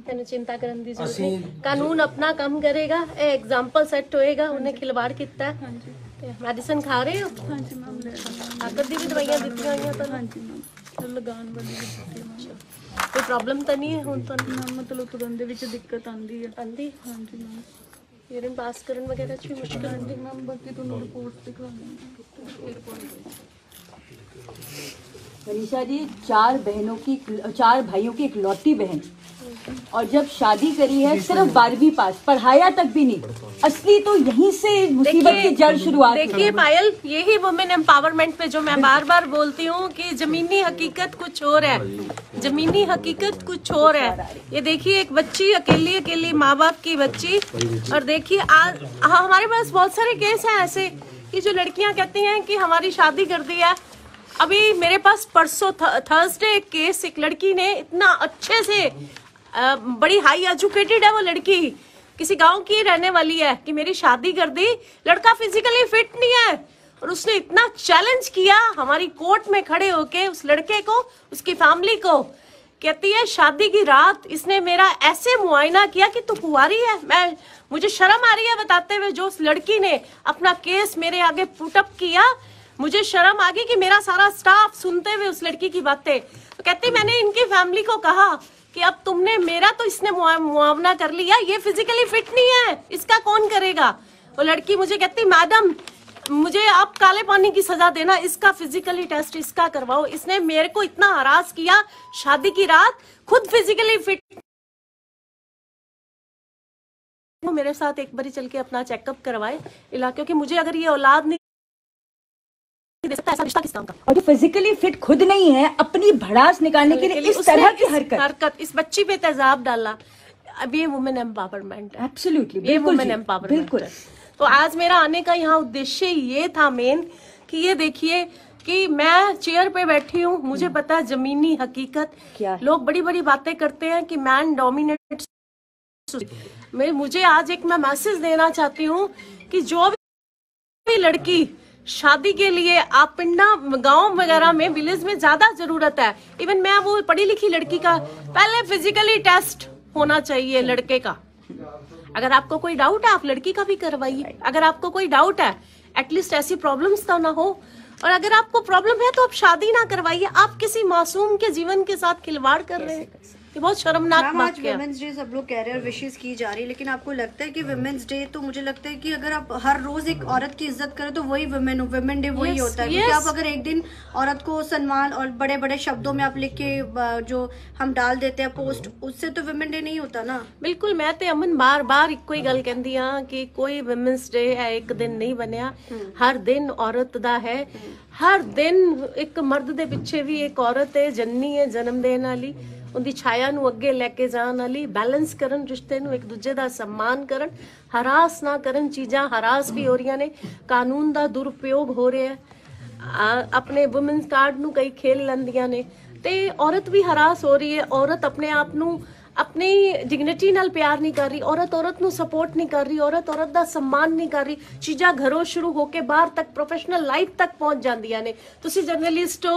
ਤੈਨੂੰ ਚਿੰਤਾ ਕਰਨ ਦੀ ਜ਼ਰੂਰਤ ਨਹੀਂ, ਕਾਨੂੰਨ ਆਪਣਾ ਕੰਮ ਕਰੇਗਾ। ਇਹ ਐਗਜ਼ਾਮਪਲ ਸੈੱਟ ਹੋਏਗਾ, ਉਹਨੇ ਖਿਲਵਾੜ ਕੀਤਾ ਹੈ। ਤੇ ਮੈਡੀਸਨ ਖਾ ਰਹੇ ਹੋ? ਹਾਂਜੀ ਮੈਮ, ਲੈ ਰਹੀ ਹਾਂ। ਤਾਕਤ ਦੀ ਵੀ ਦਵਾਈਆਂ ਦਿੱਤੀਆਂ ਹੋਈਆਂ ਤਾਂ? ਹਾਂਜੀ ਮੈਮ, ਲਗਾਉਣ ਵਾਲੀ ਵੀ ਦਿੱਤੀ ਮੈਮ। ਕੋਈ ਪ੍ਰੋਬਲਮ ਤਾਂ ਨਹੀਂ ਹੈ ਹੁਣ ਤੁਹਾਨੂੰ? ਮੈਮ ਮਤਲਬ ਤੁਰਨ ਦੇ ਵਿੱਚ ਦਿੱਕਤ ਆਉਂਦੀ ਹੈ। ਆਂਦੀ? ਹਾਂਜੀ ਮੈਮ, ਯੂਰਿਨ ਪਾਸ ਕਰਨ ਵਗੈਰਾ ਚ ਵੀ ਮੁਸ਼ਕਲ ਆਉਂਦੀ? ਹਾਂਜੀ ਮੈਮ, ਬਾਕੀ ਤੁਹਾਨੂੰ ਰਿਪੋਰਟ ਦਿਖਾਉਣੀ ਹੈ। मनीषा जी, चार भाइयों की इकलौती बहन, और जब शादी करी है सिर्फ 12वीं पास, पढ़ाया तक भी नहीं। असली तो यहीं से मुसीबत की जड़ शुरुआत हुई। देखिए पायल, यही वुमेन एम्पावरमेंट पे जो मैं बार बार बोलती हूँ कि जमीनी हकीकत कुछ और है, जमीनी हकीकत कुछ और है। ये देखिए एक बच्ची, अकेली माँ बाप की बच्ची, और देखिए आज हमारे पास बहुत सारे केस हैं ऐसे कि जो लड़कियां कहती हैं कि हमारी शादी कर दी है। अभी मेरे पास परसों थर्सडे एक केस, एक लड़की ने इतना अच्छे से, बड़ी हाई एजुकेटेड है वो लड़की, किसी गांव की रहने वाली है, कि मेरी शादी कर दी। लड़का फिजिकली फिट नहीं है और उसने इतना चैलेंज किया हमारी कोर्ट में खड़े होके उस लड़के को, उसकी फैमिली को। कहती है शादी की रात इसने मेरा ऐसे मुआयना किया कि तू कुंवारी है। मुझे शर्म आ रही है बताते हुए, जो उस लड़की ने अपना केस मेरे आगे पुटअप किया, मुझे शर्म आ गई कि मेरा सारा स्टाफ सुनते हुए उस लड़की की बातें। तो कहती मैंने इनकी फैमिली को कहा कि अब तुमने मेरा तो इसने मुआवना कर लिया, ये फिजिकली फिट नहीं है, इसका कौन करेगा? वो लड़की मुझे कहती मैडम मुझे आप काले पानी की सजा देना, इसका फिजिकली टेस्ट इसका करवाओ। इसने मेरे को इतना हरास किया शादी की रात, खुद फिजिकली फिट। वो मेरे साथ एक बारी चल के अपना चेकअप करवाए इलाके, क्योंकि मुझे अगर ये औलाद नहीं ऐसा रिश्ता किस काम का? और जो फिजिकली फिट खुद नहीं है, अपनी भड़ास निकालने के लिए इस तरह की हरकत इस बच्ची पे तेजाब डाला। अब ये वुमेन एम्पावरमेंट है, एब्सोल्युटली, ये वुमेन एम्पावरमेंट बिल्कुल। तो आज मेरा आने का यहाँ उद्देश्य ये था मेन, कि ये देखिए कि मैं चेयर पे बैठी हूँ, मुझे पता है जमीनी हकीकत क्या है। लोग बड़ी बड़ी बातें करते हैं कि मैन डोमिनेट। मुझे आज एक मैं मैसेज देना चाहती हूँ कि जो भी लड़की शादी के लिए, आप पिंडा गांव वगैरह में, विलेज में ज्यादा जरूरत है। इवन मैं वो पढ़ी लिखी लड़की का पहले फिजिकली टेस्ट होना चाहिए लड़के का। अगर आपको कोई डाउट है आप लड़की का भी करवाइए। अगर आपको कोई डाउट है, एटलीस्ट ऐसी प्रॉब्लम्स तो ना हो। और अगर आपको प्रॉब्लम है तो आप शादी ना करवाइए, आप किसी मासूम के जीवन के साथ खिलवाड़ कर रहे हैं। ये बहुत शर्मनाक मैम, बात आज है। वुमेन्स डे सब लोग कह रहे हैं और विशेष की जा रही है, लेकिन आपको लगता है कि वुमेन्स डे, तो मुझे लगता है कि अगर आप हर रोज एक औरत की इज्जत करें तो वही वुमेन डे वही होता है। क्योंकि आप अगर एक दिन औरत को सम्मान और बड़े बड़े शब्दों में आप लिख के जो हम डाल देते हैं पोस्ट, उससे तो वुमेन डे नहीं होता ना। बिल्कुल, मैं ते अमन बार बार इको ही गल कहंदी हां कि कोई वुमेन्स डे है एक दिन नहीं बनया, हर दिन औरत दा है। हर दिन एक मर्द दे पिछे भी एक औरत है, जननी है, जन्म देने वाली, उनकी छाया नू अगे लेके जाने वाली। बैलेंस करन रिश्ते नू, एक दूजे दा सम्मान करन, हरास ना करन। चीज़ां हरास भी हो रही ने, कानून दा दुरुपयोग हो रहा है। अपने वुमेन्स कार्ड ਨੂੰ ਕਈ ਖੇਲ ਲੈਂਦੀਆਂ ਨੇ ਤੇ ਔਰਤ ਵੀ ਹਰਾਸ ਹੋ ਰਹੀ ਹੈ। ਔਰਤ ਆਪਣੇ ਆਪ ਨੂੰ अपनी डिग्निटी नाल प्यार नहीं कर रही, औरत ਨੂੰ सपोर्ट नहीं कर रही, औरत ਦਾ सम्मान नहीं कर रही। चीज़ां घरों शुरू होके बाहर तक प्रोफेशनल लाइफ तक पहुंच जांदियां ने। तुसी जर्नलिस्ट हो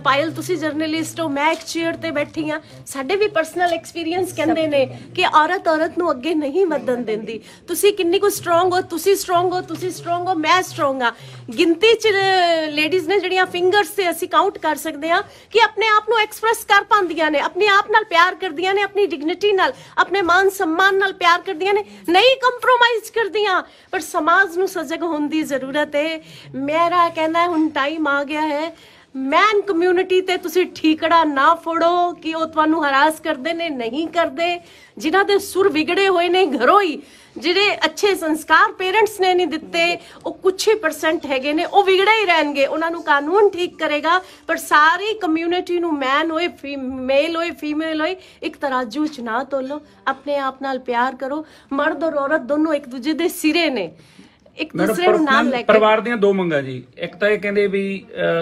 पायल, तुसी जर्नलिस्ट हो, मैं एक चेयर ते बैठी हाँ, साडे भी पर्सनल एक्सपीरियंस कहंदे ने कि औरत ਨੂੰ ਅੱਗੇ नहीं ਵਧਣ ਦਿੰਦੀ। तुसी किन्नी को स्ट्रोंग हो, तुसी स्ट्रोंग हो, मैं स्ट्रोंग हाँ। गिनती च लेडीज ने ਜਿਹੜੀਆਂ ਫਿੰਗਰਸ ਤੇ ਅਸੀਂ ਕਾਊਂਟ ਕਰ ਸਕਦੇ ਹਾਂ ਕਿ ਆਪਣੇ ਆਪ ਨੂੰ ਐਕਸਪ੍ਰੈਸ ਕਰ ਪਾਉਂਦੀਆਂ ਨੇ, ਆਪਣੇ ਆਪ ਨਾਲ ਪਿਆਰ ਕਰਦੀਆਂ ਨੇ, ਆਪਣੀ डिग्निटी नाल, अपने मान सम्मान नाल प्यार करदियां ने, नहीं कंप्रोमाइज करदियां। पर समाज नूं सजग होने की जरूरत है। मेरा कहना है हुण टाइम आ गया है, मैन कम्यूनिटी ते तुसी ठीकड़ा ना फोड़ो कि वो तुहानूं हरास करदे ने, नहीं करदे। जिन्हां दे सुर विगड़े होए ने घरों ही, ਜਿਹੜੇ अच्छे संस्कार पेरेंट्स ने नहीं दिते, वो कुछ ही % हैगे ने, वो विगड़े ही रहणगे। उन्हां नूं कानून ठीक करेगा, पर सारी कम्यूनिटी नूं मैन होए, मेल होए, फीमेल होए, एक तराजू च ना तोलो। अपने आप नाल प्यार करो। मर्द और औरत दोनों एक दूजे दे सिरे ने, एक दूसरे ਨੂੰ ਨਾਲ ਲੈ ਕੇ। ਪਰਿਵਾਰ ਦੀਆਂ ਦੋ ਮੰਗਾਂ ਜੀ, ਇੱਕ ਤਾਂ ਇਹ ਕਹਿੰਦੇ ਵੀ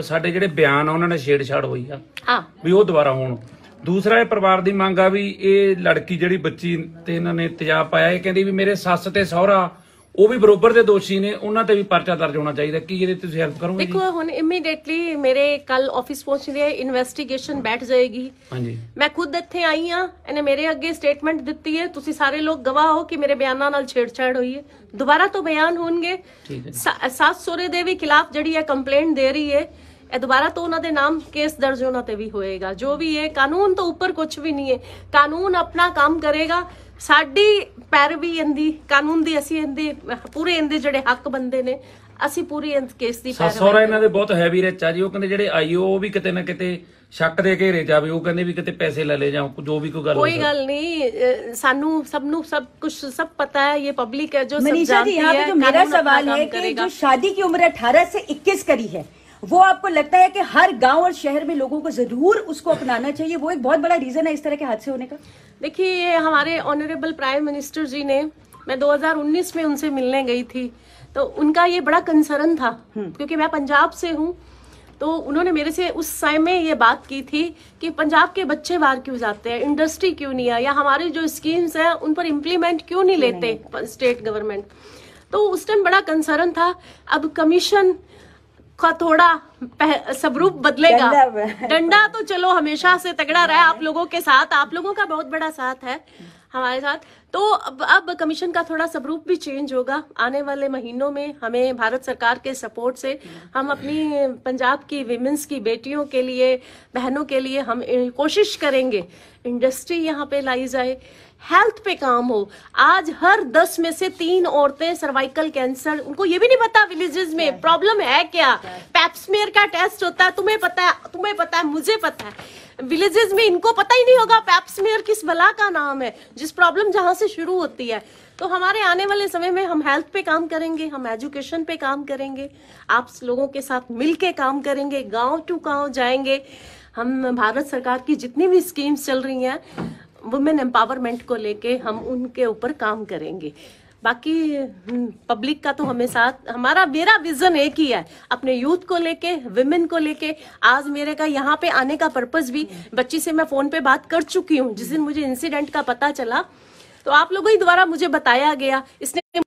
ਸਾਡੇ ਜਿਹੜੇ ਬਿਆਨ ਆ ਉਹਨਾਂ ਨੇ ਛੇੜਛਾੜ ਹੋਈ ਆ, ਹਾਂ, ਵੀ ਉਹ ਦੁਬਾਰਾ ਹੋਣ। दूसरा ये परिवार की मांग आ भी ये लड़की जी बच्ची ते इन्होंने तेजाब पाया, ये कहती भी मेरे सस ते सहुरा वो भी बरोबर दे दोषी ने, उन्हां ते भी परचा दर्ज होना चाहिए। की ये तुसीं हेल्प करोगे? देखो हुण इमीडिएटली मेरे कल ऑफिस पहुंच रही है, इन्वेस्टिगेशन बैठ जाएगी। हाँ जी, मैं खुद इत्थे आई हाँ, इन्हें मेरे अगे स्टेटमेंट दी है, तुसीं सारे लोग गवाह हो कि मेरे बयानों नाल छेड़छाड़ हुई है। दोबारा तो बयान होणगे। सस सहुरे दे भी खिलाफ जिहड़ी है कंप्लेंट दे रही है, दोबारा तो उन्होंने नाम केस दर्ज होना ते भी होएगा। जो भी है कानून तो ऊपर कुछ भी नहीं है, कानून अपना काम करेगा। साडी पैरवी इंदी कानून दी, असी इंदे पूरे इंदे जड़े हक बंदे ने, असी पूरी केस दी पैरवी। ससुरा इन्हां दे बहुत हैवी रिच आ जी। वो कहंदे ਜਿਹੜੇ आईओ वो भी किते ना किते शक दे घेरे जावे, वो कहंदे भी किते पैसे ले ले जाओ, जो भी कोई गल नहीं। सानू सबनू सब कुछ सब पता है, ये पब्लिक है जो सब मनीषा जी, यहाँ पे जो मेरा सवाल है कि जो शादी की उम्र 18 से 21 करी है, वो आपको लगता है कि हर गांव और शहर में लोगों को जरूर उसको अपनाना चाहिए? वो एक बहुत बड़ा रीजन है इस तरह के हादसे होने का। देखिए हमारे ऑनरेबल प्राइम मिनिस्टर जी ने, मैं 2019 में उनसे मिलने गई थी, तो उनका ये बड़ा कंसर्न था, क्योंकि मैं पंजाब से हूँ। तो उन्होंने मेरे से उस समय ये बात की थी कि पंजाब के बच्चे बाहर क्यों जाते हैं, इंडस्ट्री क्यों नहीं है, या हमारी जो स्कीम्स हैं उन पर इम्प्लीमेंट क्यों नहीं लेते स्टेट गवर्नमेंट। तो उस टाइम बड़ा कंसर्न था। अब कमीशन का थोड़ा स्वरूप बदलेगा। डंडा तो चलो हमेशा से तगड़ा रहा है आप लोगों के साथ, आप लोगों का बहुत बड़ा साथ है हमारे साथ। तो अब कमीशन का थोड़ा स्वरूप भी चेंज होगा। आने वाले महीनों में हमें भारत सरकार के सपोर्ट से हम अपनी पंजाब की विमेंस की बेटियों के लिए, बहनों के लिए हम कोशिश करेंगे इंडस्ट्री यहाँ पे लाई जाए, हेल्थ पे काम हो। आज हर 10 में से 3 औरतें सर्वाइकल कैंसर, उनको ये भी नहीं पता विलेजेस में प्रॉब्लम है क्या। पैप्समेयर का टेस्ट होता है, तुम्हें पता है, मुझे पता है। विलेजेस में इनको पता ही नहीं होगा पैप्समेयर किस बला का नाम है, जिस प्रॉब्लम जहां से शुरू होती है। तो हमारे आने वाले समय में हम हेल्थ पे काम करेंगे, हम एजुकेशन पे काम करेंगे, आप लोगों के साथ मिलके काम करेंगे, गांव टू गांव जाएंगे। हम भारत सरकार की जितनी भी स्कीम्स चल रही हैं वुमेन एम्पावरमेंट को लेके हम उनके ऊपर काम करेंगे। बाकी पब्लिक का तो हमें साथ, मेरा विजन एक ही है, अपने यूथ को लेके, विमेन को लेके। आज मेरे का यहाँ पे आने का पर्पस भी, बच्ची से मैं फोन पे बात कर चुकी हूँ। जिस दिन मुझे इंसिडेंट का पता चला तो आप लोगों ही द्वारा मुझे बताया गया, इसने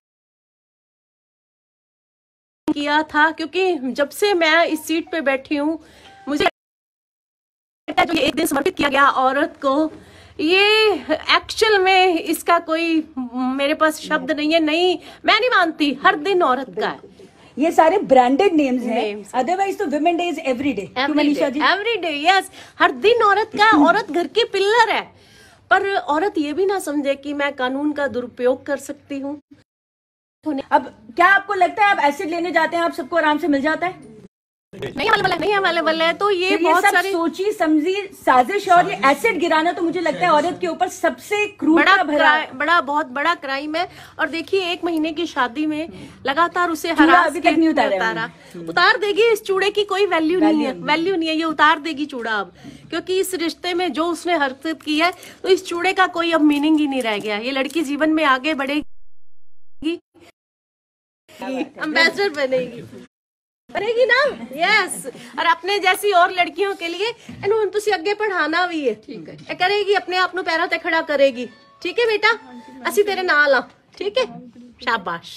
किया था, क्योंकि जब से मैं इस सीट पे बैठी हूँ मुझे जो एक दिन समर्पित किया गया औरत को, ये एक्चुअल में इसका कोई मेरे पास शब्द नहीं है। नहीं, मैं नहीं मानती, हर दिन औरत का है। ये सारे ब्रांडेड नेम्स हैं, अदरवाइज तो women day is every day. Manisha ji, every day, yes, हर दिन औरत का। औरत घर की पिल्लर है, पर औरत ये भी ना समझे कि मैं कानून का दुरुपयोग कर सकती हूँ। अब क्या आपको लगता है आप एसिड लेने जाते हैं, आप सबको आराम से मिल जाता है? नहीं अवेलेबल है। तो ये बहुत सारी सोची समझी साजिश, और ये एसिड गिराना तो मुझे लगता है औरत के ऊपर सबसे बहुत बड़ा क्राइम है। और देखिए 1 महीने की शादी में लगातार उसे हरास नहीं उतार देगी। इस चूड़े की कोई वैल्यू नहीं है, ये उतार देगी चूड़ा अब, क्योंकि इस रिश्ते में जो उसने हरकत की है, तो इस चूड़े का कोई अब मीनिंग ही नहीं रह गया। ये लड़की जीवन में आगे बढ़ेगी, एम्बेसडर बनेगी। करेगी ना, यस। और अपने जैसी और लड़कियों के लिए ਇਹਨੂੰ ਤੁਸੀਂ ਅੱਗੇ ਪੜਾਉਣਾ ਵੀ ਹੈ, ਠੀਕ ਹੈ। ਇਹ ਕਰੇਗੀ, ਆਪਣੇ ਆਪ ਨੂੰ ਪੈਰਾਂ ਤੇ ਖੜਾ ਕਰੇਗੀ, ਠੀਕ ਹੈ ਬੇਟਾ, ਅਸੀਂ ਤੇਰੇ ਨਾਲ ਆ, ਠੀਕ ਹੈ, ਸ਼ਾਬਾਸ਼।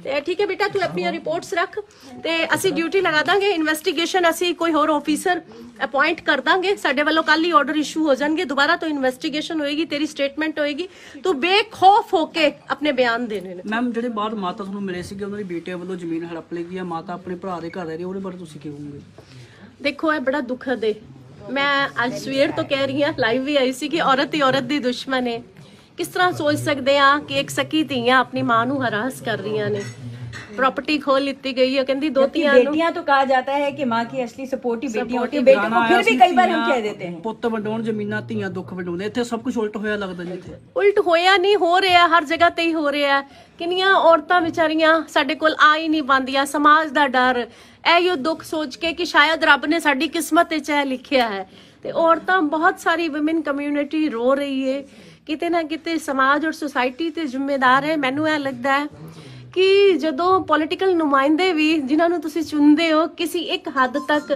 ਤੇ ਠੀਕ ਹੈ ਬੇਟਾ, ਤੂੰ ਆਪਣੀਆਂ ਰਿਪੋਰਟਸ ਰੱਖ ਤੇ ਅਸੀਂ ਡਿਊਟੀ ਲਗਾ ਦਾਂਗੇ, ਇਨਵੈਸਟੀਗੇਸ਼ਨ ਅਸੀਂ ਕੋਈ ਹੋਰ ਆਫੀਸਰ ਅਪਾਇੰਟ ਕਰ ਦਾਂਗੇ, ਸਾਡੇ ਵੱਲੋਂ ਕੱਲ ਹੀ ਆਰਡਰ ਇਸ਼ੂ ਹੋ ਜਾਣਗੇ, ਦੁਬਾਰਾ ਤੋਂ ਇਨਵੈਸਟੀਗੇਸ਼ਨ ਹੋਏਗੀ, ਤੇਰੀ ਸਟੇਟਮੈਂਟ ਹੋਏਗੀ, ਤੂੰ ਬੇਖੌਫ ਹੋ ਕੇ ਆਪਣੇ ਬਿਆਨ ਦੇਣੇ ਨੇ। ਮੈਮ ਜਿਹੜੇ ਬਾਹਰ ਮਾਤਾ ਤੁਹਾਨੂੰ ਮਿਲੇ ਸੀਗੇ ਉਹਨਾਂ ਦੀ ਬੇਟੀਆਂ ਵੱਲੋਂ ਜ਼ਮੀਨ ਹੜਪ ਲਈ ਗਈ ਆ, ਮਾਤਾ ਆਪਣੇ ਭਰਾ ਦੇ ਘਰ ਰਹਿ ਰਹੀ, ਉਹਦੇ ਬਾਰੇ ਤੁਸੀਂ ਕੀ ਕਹੋਗੇ? ਦੇਖੋ ਇਹ ਬੜਾ ਦੁਖਦ ਹੈ, ਮੈਂ ਅੱਜ ਸਵੇਰ ਤੋਂ ਕਹਿ ਰਹੀ ਹਾਂ, ਲਾਈਵ ਵੀ ਆਈ ਸੀ ਕਿ ਔਰਤ ਹੀ ਔਰਤ ਦੀ ਦੁਸ਼ਮਣ ਹੈ। ਕਿਸ ਤਰ੍ਹਾਂ ਸੋਚ ਸਕਦੇ ਆ ਕਿ ਇੱਕ ਸਕੀ ਧੀਆਂ ਆਪਣੀ ਮਾਂ ਨੂੰ ਹਰਾਸ ਕਰ ਰਹੀਆਂ ਨੇ, प्रॉपर्टी खोल ली गई है, कहती दो बेटियां तो कहा जाता है कि माँ की असली सपोर्ट ही बेटियां होती है, बेटों को फिर भी कई बार हम कह देते हैं ਪੁੱਤ ਵੰਡਾਉਣ ਜ਼ਮੀਨਾਂ, ਧੀਆਂ ਦੁੱਖ ਵੰਡਾਉਂਦੇ, ਇੱਥੇ ਸਭ ਕੁਝ ਉਲਟ ਹੋਇਆ ਲੱਗਦਾ ਜੀ। ਇੱਥੇ ਉਲਟ ਹੋਇਆ ਨਹੀਂ, ਹੋ ਰਿਹਾ, ਹਰ ਜਗ੍ਹਾ ਤੇ ਹੀ ਹੋ ਰਿਹਾ। ਕਿੰਨੀਆਂ ਔਰਤਾਂ ਵਿਚਾਰੀਆਂ ਸਾਡੇ ਕੋਲ ਆ ਹੀ ਨਹੀਂ ਪਾਉਂਦੀਆਂ, ਸਮਾਜ ਦਾ ਡਰ, ਇਹੋ ਦੁੱਖ ਸੋਚ ਕੇ ਕਿ ਸ਼ਾਇਦ ਰੱਬ ਨੇ ਸਾਡੀ ਕਿਸਮਤ ਵਿੱਚ ਇਹ ਲਿਖਿਆ ਹੈ, ਤੇ ਔਰਤਾਂ ਬਹੁਤ ਸਾਰੀ ਔਮਨ ਕਮਿਊਨਿਟੀ ਰੋ ਰਹੀ ਹੈ। ਕਿਤੇ ਨਾ ਕਿਤੇ ਸਮਾਜ ਔਰ ਸੁਸਾਇਟੀ ਤੇ ਜ਼ਿੰਮੇਦਾਰ ਹੈ। ਮੈਨੂੰ ਇਹ ਲੱਗਦਾ ਹੈ ਕਿ ਜਦੋਂ ਪੋਲੀਟੀਕਲ ਨੁਮਾਇੰਦੇ ਵੀ ਜਿਨ੍ਹਾਂ ਨੂੰ ਤੁਸੀਂ ਚੁਣਦੇ ਹੋ, ਕਿਸੇ ਇੱਕ ਹੱਦ ਤੱਕ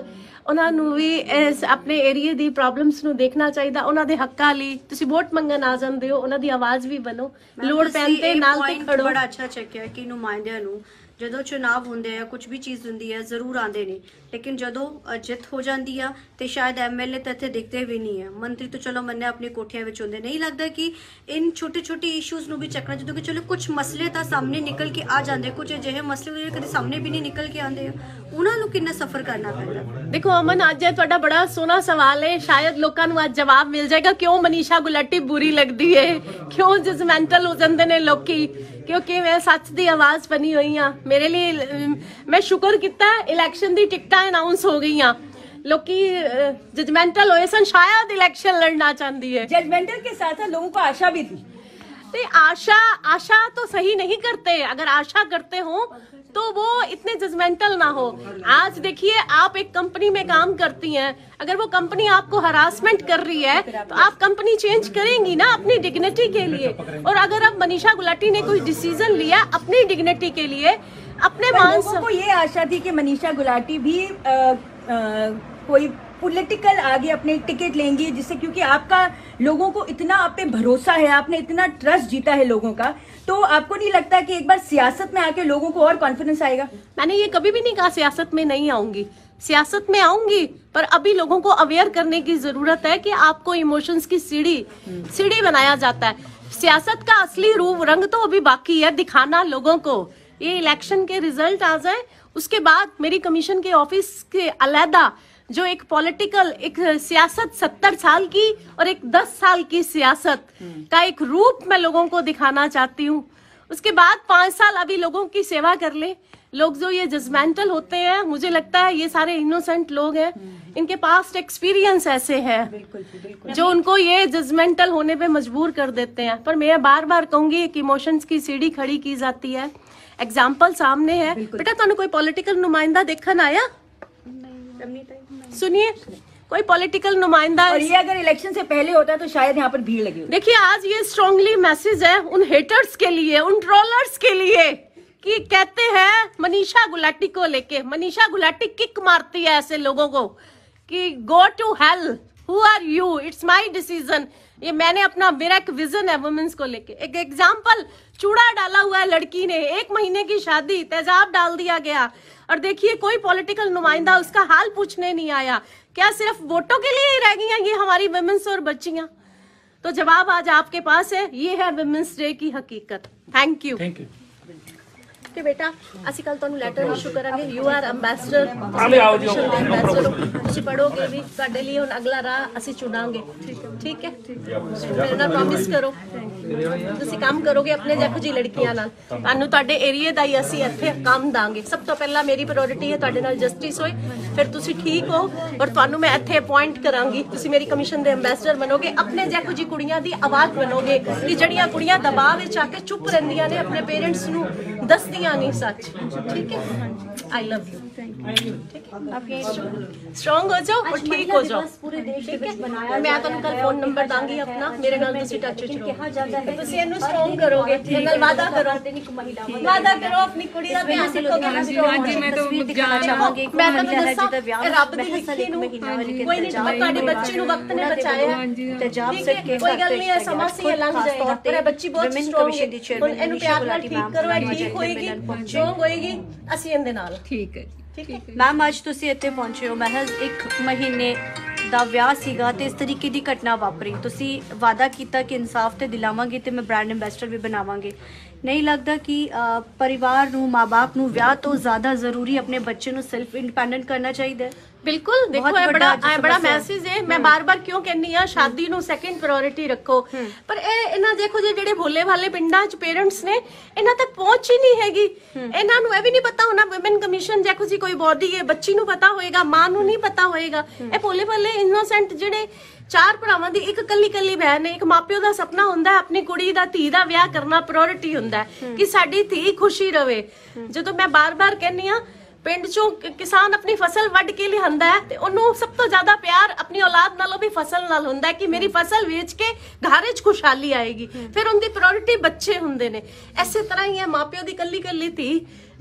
ਉਹਨਾਂ ਨੂੰ ਵੀ ਇਸ ਆਪਣੇ ਏਰੀਏ ਦੀ ਪ੍ਰੋਬਲਮਸ ਨੂੰ ਦੇਖਣਾ ਚਾਹੀਦਾ, ਉਹਨਾਂ ਦੇ ਹੱਕਾਂ ਲਈ ਤੁਸੀਂ ਵੋਟ ਮੰਗਣ ਆ ਜਾਂਦੇ ਹੋ, ਉਹਨਾਂ ਦੀ ਆਵਾਜ਼ ਵੀ ਬਣੋ, ਲੋੜ ਪੈਣ ਤੇ ਨਾਲ ਤੇ ਖੜੋ। ਬੜਾ ਅੱਛਾ ਚੱਕਿਆ ਕਿ ਨੁਮਾਇੰਦਿਆਂ ਨੂੰ ਜਦੋਂ ਚੁਣਾਵ ਹੁੰਦੇ ਆ, ਕੁਝ ਵੀ ਚੀਜ਼ ਹੁੰਦੀ ਹੈ, ਜ਼ਰੂਰ ਆਉਂਦੇ ਨੇ, ਲੇਕਿਨ ਜਦੋਂ ਜਿੱਤ ਹੋ ਜਾਂਦੀ ਆ ਤੇ ਸ਼ਾਇਦ ਐਮਐਲਏ ਤਾਂ ਇੱਥੇ ਦਿਖਦੇ ਵੀ ਨਹੀਂ ਹੈ, ਮੰਤਰੀ ਤਾਂ ਚਲੋ ਮੰਨੇ ਆਪਣੀ ਕੋਠੀਆਂ ਵਿੱਚ ਹੁੰਦੇ। ਨਹੀਂ ਲੱਗਦਾ ਕਿ ਇਨ ਛੋਟੇ ਛੋਟੇ ਇਸ਼ੂਜ਼ ਨੂੰ ਵੀ ਚੱਕਣਾ, ਜਦੋਂ ਕਿ ਚਲੋ ਕੁਝ ਮਸਲੇ ਤਾਂ ਸਾਹਮਣੇ ਨਿਕਲ ਕੇ ਆ ਜਾਂਦੇ, ਕੁਝ ਅਜਿਹੇ ਮਸਲੇ ਜਿਹੜੇ ਕਦੇ ਸਾਹਮਣੇ ਵੀ ਨਹੀਂ ਨਿਕਲ ਕੇ ਆਉਂਦੇ, ਉਹਨਾਂ ਨੂੰ ਕਿੰਨਾ ਸਫਰ ਕਰਨਾ ਪੈਂਦਾ। ਦੇਖੋ ਅਮਨ, ਅੱਜ ਇਹ ਤੁਹਾਡਾ ਬੜਾ ਸੋਹਣਾ ਸਵਾਲ ਹੈ, ਸ਼ਾਇਦ ਲੋਕਾਂ ਨੂੰ ਅੱਜ ਜਵਾਬ ਮਿਲ ਜਾਏਗਾ ਕਿਉਂ ਮਨੀਸ਼ਾ ਗੁਲਾਟੀ ਬੁਰੀ ਲੱਗਦੀ ਹੈ, ਕਿਉਂ ਜਜਮੈਂਟਲ ਹੋ ਜਾਂਦੇ ਨੇ ਲੋਕੀ, ਕਿਉਂਕਿ ਮੈਂ ਸੱਚ ਦੀ ਆਵਾਜ਼ ਬਣੀ ਹੋਈ ਹਾਂ। ਮੇਰੇ ਲਈ ਮੈਂ ਸ਼ੁਕਰ ਕੀਤਾ ਇਲੈਕਸ਼ਨ ਦੀ ਟਿਕਟਾਂ ਅਨਾਉਂਸ ਹੋ ਗਈਆਂ, ਲੋਕੀ जजमेंटल हुए सन, शायद इलेक्शन लड़ना चाहती है। जजमेंटल के साथ साथ लोगों को आशा भी थी, तो आशा तो सही नहीं करते, अगर आशा करते हो तो वो इतने जजमेंटल ना हो। आज देखिए, आप एक कंपनी में काम करती हैं, अगर वो कंपनी आपको हरासमेंट कर रही है तो आप कंपनी चेंज करेंगी ना अपनी डिग्निटी के लिए। और अगर अब मनीषा गुलाटी ने कोई डिसीजन लिया अपनी डिग्निटी के लिए, अपने लोगों को ये आशा थी कि मनीषा गुलाटी भी कोई पॉलिटिकल आगे अपने टिकट लेंगी, जिससे क्योंकि आपका लोगों को इतना आप पे भरोसा है, आपने इतना ट्रस्ट जीता है लोगों का, तो आपको नहीं लगता कि एक बार सियासत में आके लोगों को और कॉन्फिडेंस आएगा? मैंने ये कभी भी नहीं कहा सियासत में नहीं आऊंगी, सियासत में आऊंगी, पर अभी लोगों को अवेयर करने की जरूरत है कि आपको इमोशंस की सीढ़ी बनाया जाता है। सियासत का असली रूप रंग तो अभी बाकी है दिखाना लोगों को। ये इलेक्शन के रिजल्ट आ जाए, उसके बाद मेरी कमीशन के ऑफिस के अलहदा जो एक पॉलिटिकल, एक सियासत 70 साल की और एक 10 साल की सियासत का एक रूप मैं लोगों को दिखाना चाहती हूँ। उसके बाद 5 साल अभी लोगों की सेवा कर ले। लोग जो ये जजमेंटल होते हैं, मुझे लगता है ये सारे इनोसेंट लोग हैं, इनके पास एक्सपीरियंस ऐसे हैं जो उनको ये जजमेंटल होने पे मजबूर कर देते हैं। पर मैं बार बार कहूंगी कि इमोशंस की सीढ़ी खड़ी की जाती है, एग्जाम्पल सामने है। बेटा तुहानू कोई पॉलिटिकल नुमाइंदा देखन आया? सुनिए, कोई पॉलिटिकल नुमाइंदा, और ये अगर इलेक्शन से पहले होता है तो शायद यहाँ पर भीड़ लगी होती। देखिए, आज ये स्ट्रांगली मैसेज है उन हेटर्स के लिए, उन ट्रोलर्स के लिए, कि कहते हैं मनीषा गुलाटी को लेके, मनीषा गुलाटी किक मारती है ऐसे लोगों को कि go to hell, who are you, it's my decision. ये मैंने अपना, मेरा एक विजन है वुमेन्स को लेके। एक एग्जाम्पल, चूड़ा डाला हुआ है लड़की ने, 1 महीने की शादी, तेजाब डाल दिया गया, और देखिए कोई पॉलिटिकल नुमाइंदा उसका हाल पूछने नहीं आया। क्या सिर्फ वोटों के लिए ही रह गई हैं ये हमारी वुमेन्स और बच्चियां? तो जवाब आज आपके पास है, ये है वुमेन्स डे की हकीकत। Thank you. कि बेटा ਅਸੀਂ ਕੱਲ ਤੁਹਾਨੂੰ ਲੈਟਰ ਇਸ਼ੂ ਕਰਾਂਗੇ, ਯੂ ਆਰ ਐਮਬੈਸਡਰ, ਤੁਸੀਂ ਪੜੋਗੇ ਵੀ, ਤੁਹਾਡੇ ਲਈ ਹੁਣ ਅਗਲਾ ਰਾਹ ਅਸੀਂ ਚੁਣਾਂਗੇ। ਠੀਕ ਹੈ, ਮੇਰੇ ਨਾਲ ਪ੍ਰੋਮਿਸ ਕਰੋ, ਤੁਸੀਂ ਕੰਮ ਕਰੋਗੇ ਆਪਣੇ ਜਿਹੋ ਜਿਹੀ ਲੜਕੀਆਂ ਨਾਲ, ਤੁਹਾਨੂੰ ਤੁਹਾਡੇ ਏਰੀਏ ਦਾ ਹੀ ਅਸੀਂ ਇੱਥੇ ਕੰਮ ਦਾਂਗੇ। ਸਭ ਤੋਂ ਪਹਿਲਾਂ ਮੇਰੀ ਪ੍ਰਾਇੋਰਟੀ ਹੈ ਤੁਹਾਡੇ ਨਾਲ ਜਸਟਿਸ ਹੋਏ, ਫਿਰ ਤੁਸੀਂ ਠੀਕ ਹੋ ਔਰ ਤੁਹਾਨੂੰ ਮੈਂ ਇੱਥੇ ਅਪਾਇੰਟ ਕਰਾਂਗੀ, ਤੁਸੀਂ ਮੇਰੀ ਕਮਿਸ਼ਨ ਦੇ ਐਮਬੈਸਡਰ ਬਣੋਗੇ, ਆਪਣੇ ਜਿਹੋ ਜਿਹੀ ਕੁੜੀਆਂ ਦੀ ਆਵਾਜ਼ ਬਣੋਗੇ ਕਿ ਜਿਹੜੀਆਂ ਕੁੜੀਆਂ ਦਬਾਅ ਵਿੱਚ ਆ ਕੇ ਚੁੱਪ ਰਹਿੰਦੀਆਂ ਨੇ, ਆਪਣੇ ਪੇਰੈਂਟਸ ਨੂੰ ਦੱਸਦੀਆਂ ਨਹੀਂ ਸੱਚ। ਠੀਕ ਹੈ, आई लव यू, आप ये स्ट्रॉन्ग हो जाओ और ठीक हो जाओ। पूरे देश ठीक है, मैं ਤੁਹਾਨੂੰ ਕੱਲ ਫੋਨ ਨੰਬਰ ਦਾਂਗੀ ਆਪਣਾ, ਮੇਰੇ ਨਾਲ ਤੁਸੀਂ ਟੱਚ ਵਿੱਚ ਰਹੋ, ਤੁਸੀਂ ਇਹਨੂੰ ਸਟਰੋਂਗ ਕਰੋਗੇ, ਮੇਰੇ ਨਾਲ ਵਾਅਦਾ ਕਰੋ, ਵਾਅਦਾ ਕਰੋ ਆਪਣੀ ਕੁੜੀ ਦਾ ਧਿਆਨ ਰੱਖੋਗੇ। ਹਾਂਜੀ ਮੈਂ ਤਾਂ दिखाना चाहूंगी ਮੈਂ ਤੁਹਾਨੂੰ ਦੱਸਾਂ ਰੱਬ ਦੀ ਲਿਖੀ ਨੂੰ ਕੋਈ ਨਹੀਂ, ਤੁਹਾਡੇ ਬੱਚੇ ਨੂੰ ਵਕਤ ਨੇ ਬਚਾਇਆ, तेजाब ठीक है, कोई गल नहीं है, समां से लंघ जाएगा, पर ਬੱਚੀ ਬਹੁਤ ਸਟਰੋਂਗ ਹੈ, ਹੁਣ ਇਹਨੂੰ ਪਿਆਰ ਨਾਲ ਠੀਕ ਕਰੋ, ਇਹ ਠੀਕ ਹੋਏਗੀ, ਸਟਰੋਂਗ ਹੋਏਗੀ, ਅਸੀਂ ਇਹਦੇ ਨਾਲ। ਠੀਕ ਹੈ ਠੀਕ ਹੈ ਮੈਮ ਅੱਜ ਤੁਸੀਂ ਇੱਥੇ ਪਹੁੰਚੇ ਹੋ, ਮਹਿਜ਼ 1 ਮਹੀਨੇ ਦਾ ਵਿਆਹ ਸੀਗਾ ਤੇ ਇਸ ਤਰੀਕੇ ਦੀ ਘਟਨਾ ਵਾਪਰੀ, ਤੁਸੀਂ ਵਾਅਦਾ ਕੀਤਾ ਕਿ ਇਨਸਾਫ ਤੇ ਦਿਲਾਵਾਂਗੇ ਤੇ ਮੈਂ ਬ੍ਰਾਂਡ ਐਂਬੈਸਡਰ ਵੀ ਬਣਾਵਾਂਗੇ। ਨਹੀਂ ਲੱਗਦਾ ਕਿ ਪਰਿਵਾਰ ਨੂੰ, ਮਾਂ-ਬਾਪ ਨੂੰ ਵਿਆਹ ਤੋਂ ਜ਼ਿਆਦਾ ਜ਼ਰੂਰੀ ਆਪਣੇ ਬੱਚੇ ਨੂੰ ਸੈਲਫ ਇੰਡੀਪੈਂਡੈਂਟ ਕਰਨਾ ਚਾਹੀਦਾ ਹੈ? बिल्कुल, देखो ये बड़ा मैसेज है। मैं बार बार क्यों कहनी हाँ शादी ਨੂੰ ਸੈਕੰਡ ਪ੍ਰਾਇੋਰਟੀ ਰੱਖੋ, ਪਰ ਇਹ ਇਹਨਾਂ ਦੇਖੋ ਜਿਹੜੇ ਭੋਲੇ ਭਾਲੇ ਪਿੰਡਾਂ 'ਚ ਪੇਰੈਂਟਸ ਨੇ, ਇਹਨਾਂ ਤੱਕ ਪਹੁੰਚ ਹੀ ਨਹੀਂ ਹੈਗੀ। ਇਹਨਾਂ ਨੂੰ ਇਹ ਵੀ ਨਹੀਂ ਪਤਾ ਹੋਣਾ ਵੂਮਨ ਕਮਿਸ਼ਨ ਦੇਖੋ ਜੀ ਕੋਈ ਬੋਡੀ ਹੈ, ਬੱਚੀ ਨੂੰ ਪਤਾ ਹੋਏਗਾ, ਮਾਂ ਨੂੰ ਨਹੀਂ ਪਤਾ ਹੋਏਗਾ। ਇਹ ਭੋਲੇ ਭਾਲੇ ਇਨੋਸੈਂਟ ਜਿਹੜੇ 4 ਭਰਾਵਾਂ ਦੀ ਇੱਕ ਕੱਲੀ ਬਹਿਨ ਹੈ, ਇੱਕ ਮਾਪਿਓ ਦਾ ਸੁਪਨਾ ਹੁੰਦਾ ਹੈ ਆਪਣੀ ਕੁੜੀ ਦਾ, ਧੀ ਦਾ ਵਿਆਹ ਕਰਨਾ ਪ੍ਰਾਇੋਰਟੀ ਹੁੰਦਾ ਹੈ ਕਿ ਸਾਡੀ ਧੀ ਖੁਸ਼ੀ ਰਵੇ। ਜਦੋਂ ਮੈਂ ਬਾਰ-ਬਾਰ ਕਹਿੰਨੀ ਆ ਪਿੰਡ ਚੋਂ ਕਿਸਾਨ ਆਪਣੀ ਫਸਲ ਵੱਢ ਕੇ ਲਿਆਂਦਾ ਹੈ ਤੇ ਉਹਨੂੰ ਸਭ ਤੋਂ ਜ਼ਿਆਦਾ ਪਿਆਰ ਆਪਣੀ ਔਲਾਦ ਨਾਲੋਂ ਵੀ ਫਸਲ ਨਾਲ ਹੁੰਦਾ ਹੈ ਕਿ ਮੇਰੀ ਫਸਲ ਵੇਚ ਕੇ ਘਰ 'ਚ ਖੁਸ਼ਹਾਲੀ ਆਏਗੀ, ਫਿਰ ਉਹਦੀ ਪ੍ਰਾਇੋਰਟੀ ਬੱਚੇ ਹੁੰਦੇ ਨੇ। ਐਸੇ ਤਰ੍ਹਾਂ ਹੀ ਹੈ ਮਾਪਿਓ ਦੀ ਕੱਲੀ ਧੀ,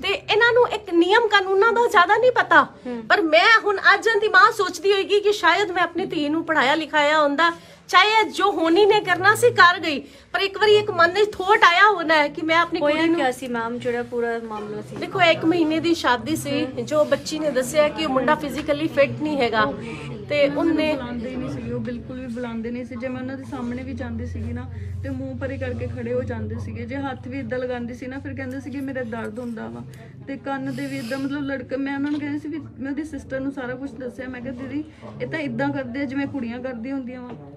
ਤੇ ਇਹਨਾਂ ਨੂੰ ਇੱਕ ਨਿਯਮ ਕਾਨੂੰਨਾਂ ਦਾ ਜ਼ਿਆਦਾ ਨਹੀਂ ਪਤਾ। ਪਰ ਮੈਂ ਹੁਣ ਅੱਜ ਦੀ ਮਾਂ ਸੋਚਦੀ ਹੋਏਗੀ ਕਿ ਸ਼ਾਇਦ ਮੈਂ ਆਪਣੀ ਧੀ ਨੂੰ ਪੜਾਇਆ ਲਿਖਾਇਆ ਹੁੰਦਾ, ਚਾਹੇ ਜੋ ਹੋਣੀ ਨੇ ਕਰਨਾ ਸੀ ਕਰ ਗਈ, ਪਰ ਇੱਕ ਵਾਰੀ ਇੱਕ ਮਨ ਵਿੱਚ ਥੋਟ ਆਇਆ ਹੋਣਾ ਹੈ ਕਿ ਮੈਂ ਆਪਣੀ ਕੁੜੀ ਨੂੰ ਕਿਆ ਸੀ ਮੈਮ ਜਿਹੜਾ ਪੂਰਾ ਮਾਮਲਾ ਸੀ? ਦੇਖੋ 1 ਮਹੀਨੇ ਦੀ ਸ਼ਾਦੀ ਸੀ, ਜੋ ਬੱਚੀ ਨੇ ਦੱਸਿਆ ਕਿ ਉਹ ਮੁੰਡਾ ਫਿਜ਼ੀਕਲੀ ਫਿਟ ਨਹੀਂ ਹੈਗਾ ਤੇ ਉਹਨੇ ਬੁਲਾਉਂਦੇ ਨਹੀਂ ਸੀ, ਉਹ ਬਿਲਕੁਲ ਵੀ ਬੁਲਾਉਂਦੇ ਨਹੀਂ ਸੀ। ਜੇ ਮੈਂ ਉਹਨਾਂ ਦੇ ਸਾਹਮਣੇ ਵੀ ਜਾਂਦੀ ਸੀਗੀ ਨਾ ਤੇ ਮੂੰਹ ਪਰੇ ਕਰਕੇ ਖੜੇ ਹੋ ਜਾਂਦੇ ਸੀਗੇ, ਜੇ ਹੱਥ ਵੀ ਇਦਾਂ ਲਗਾਉਂਦੀ ਸੀ ਨਾ ਫਿਰ ਕਹਿੰਦੇ ਸੀ ਕਿ ਮੇਰਾ ਦਰਦ ਹੁੰਦਾ ਵਾ, ਤੇ ਕੰਨ ਦੇ ਵੀ ਇਦਾਂ ਮਤਲਬ ਲੜਕੇ, ਮੈਂ ਉਹਨਾਂ ਨੂੰ ਕਹਿੰਦੀ ਸੀ ਵੀ ਮੈਂ ਉਹਦੀ ਸਿਸਟਰ ਨੂੰ ਸਾਰਾ ਕੁਝ ਦੱਸਿਆ, ਮੈਂ ਕਿਹਾ ਦੀਦੀ ਇਹ ਤਾਂ ਇਦਾਂ ਕਰਦੇ ਆ ਜਿਵੇਂ ਕੁੜੀਆਂ ਕਰਦੀਆਂ ਹੁੰਦੀਆਂ ਵਾ।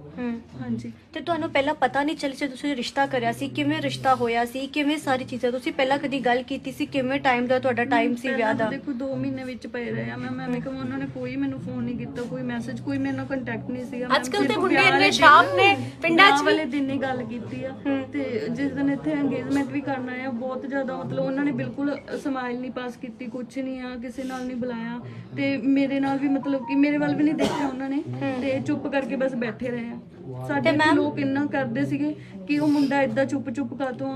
ਹਾਂਜੀ, ਤੇ ਤੁਹਾਨੂੰ ਪਹਿਲਾਂ ਪਤਾ ਨਹੀਂ ਚੱਲਿਆ ਤੁਸੀਂ ਰਿਸ਼ਤਾ ਕਰਿਆ ਸੀ, ਕਿਵੇਂ ਰਿਸ਼ਤਾ ਹੋਇਆ ਸੀ, ਕਿਵੇਂ ਸਾਰੀ ਚੀਜ਼ਾਂ ਤੁਸੀਂ ਪਹਿਲਾਂ ਕਦੀ ਗੱਲ ਕੀਤੀ ਸੀ, ਕਿਵੇਂ ਟਾਈਮ ਦਾ ਤੁਹਾਡਾ ਟਾਈਮ ਸੀ ਵਿਆਹ ਦਾ? ਦੇਖੋ 2 ਮਹੀਨੇ ਵਿੱਚ ਪਏ ਰਹੇ ਆ ਮੈਂ ਕਹਾਂ ਉਹਨਾਂ ਨੇ ਕੋਈ ਮੈਨੂੰ ਫੋਨ ਨਹੀਂ ਕੀਤਾ, ਕੋਈ ਮੈਸੇਜ, ਕੋਈ ਮੇਰੇ ਨਾਲ ਕੰਟੈਕਟ ਨਹੀਂ ਸੀਗਾ। ਅੱਜਕੱਲ ਤੇ ਮੁੰਡੇ ਇੰਨੇ ਸ਼ਾਰਪ ਨੇ, ਪਿੰਡਾਂ 'ਚ ਵਾਲੇ ਦਿਨ ਹੀ ਗੱਲ ਕੀਤੀ ਆ, ਤੇ ਜਿਸ ਦਿਨ ਇੱਥੇ ਅੰਗੇਜਮੈਂਟ ਵੀ ਕਰਨਾ ਆ ਬਹੁਤ ਜ਼ਿਆਦਾ ਮਤਲਬ ਉਹਨਾਂ ਨੇ ਬਿਲਕੁਲ ਸਮਾਈਲ ਨਹੀਂ ਪਾਸ ਕੀਤੀ, ਕੁਝ ਨਹੀਂ ਆ, ਕਿਸੇ ਨਾਲ ਨਹੀਂ ਬੁਲਾਇਆ, ਤੇ ਮੇਰੇ ਨਾਲ ਵੀ ਮਤਲਬ ਕਿ ਮੇਰੇ ਵੱਲ ਵੀ ਨਹੀਂ ਦੇਖਿਆ ਉਹਨਾਂ ਨੇ, ਤੇ ਚੁੱਪ ਕਰਕੇ ਬਸ ਬੈਠੇ ਰਹੇ ਆ। ਸਾਡੇ ਲੋਕ ਇੰਨਾ ਕਰਦੇ ਸੀਗੇ ਕਿ ਉਹ ਮੁੰਡਾ ਏਦਾਂ ਚੁੱਪ ਕਾਤੋਂ।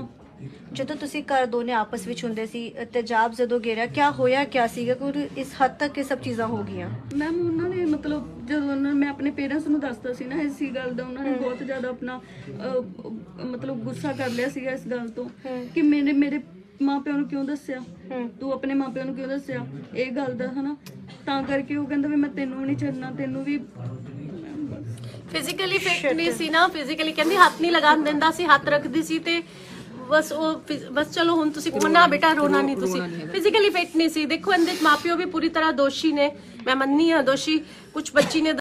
ਜਦੋਂ ਤੁਸੀਂ ਘਰ ਦੋਨੇ ਆਪਸ ਵਿੱਚ ਹੁੰਦੇ ਸੀ, ਤੇਜ਼ਾਬ ਜਦੋਂ ਗੇਰਿਆ, ਕਿਆ ਹੋਇਆ ਕਿਆ ਸੀਗਾ ਕਿ ਇਸ ਹੱਦ ਤੱਕ ਇਹ ਸਭ ਚੀਜ਼ਾਂ ਹੋ ਗਈਆਂ? ਮੈਮ ਉਹਨਾਂ ਨੇ ਮਤਲਬ ਜਦੋਂ ਮੈਂ ਆਪਣੇ ਪੇਰੈਂਟਸ ਨੂੰ ਦੱਸਦਾ ਸੀ ਨਾ ਇਸੀ ਗੱਲ ਦਾ, ਉਹਨਾਂ ਨੇ ਬਹੁਤ ਜ਼ਿਆਦਾ ਆਪਣਾ ਮਤਲਬ ਗੁੱਸਾ ਕਰ ਲਿਆ ਸੀਗਾ ਇਸ ਗੱਲ ਤੋਂ ਕਿ ਮੇਰੇ ਮਾਪਿਆਂ ਨੂੰ ਕਿਉਂ ਦੱਸਿਆ, ਤੂੰ ਆਪਣੇ ਮਾਪਿਆਂ ਨੂੰ ਕਿਉਂ ਦੱਸਿਆ ਇਹ ਗੱਲ ਦਾ, ਹਨਾ। ਤਾਂ ਕਰਕੇ ਉਹ ਕਹਿੰਦਾ ਵੀ ਮੈਂ ਤੈਨੂੰ ਵੀ ਨਹੀਂ ਛੱਡਣਾ, ਤੈਨੂੰ ਵੀ। ਫਿਜ਼ੀਕਲੀ ਫਿਟ ਨਹੀਂ ਸੀ ਨਾ, ਫਿਜ਼ੀਕਲੀ ਕਹਿੰਦੀ ਹੱਥ ਨਹੀਂ ਲਗਾਉਣ ਦਿੰਦਾ ਸੀ, ਹੱਥ ਰੱਖਦੀ ਸੀ ਤੇ ਬਸ ਚਲੋ ਹੁਣ ਤੁਸੀਂ ਕੋਨਾ ਬੇਟਾ ਰੋਣਾ ਨਹੀਂ, ਤੁਸੀਂ ਫਿਜ਼ੀਕਲੀ ਫਿਟ ਨਹੀਂ ਸੀ। ਦੇਖੋ ਇਹਦੇ ਮਾਪਿਓ ਵੀ ਪੂਰੀ ਤਰ੍ਹਾਂ ਦੋਸ਼ੀ ਨੇ, ਮੈਂ ਮੰਨਨੀ ਹਾਂ ਦੋਸ਼ੀ, ਕੁਝ ਬੱਚੀ ਨੇ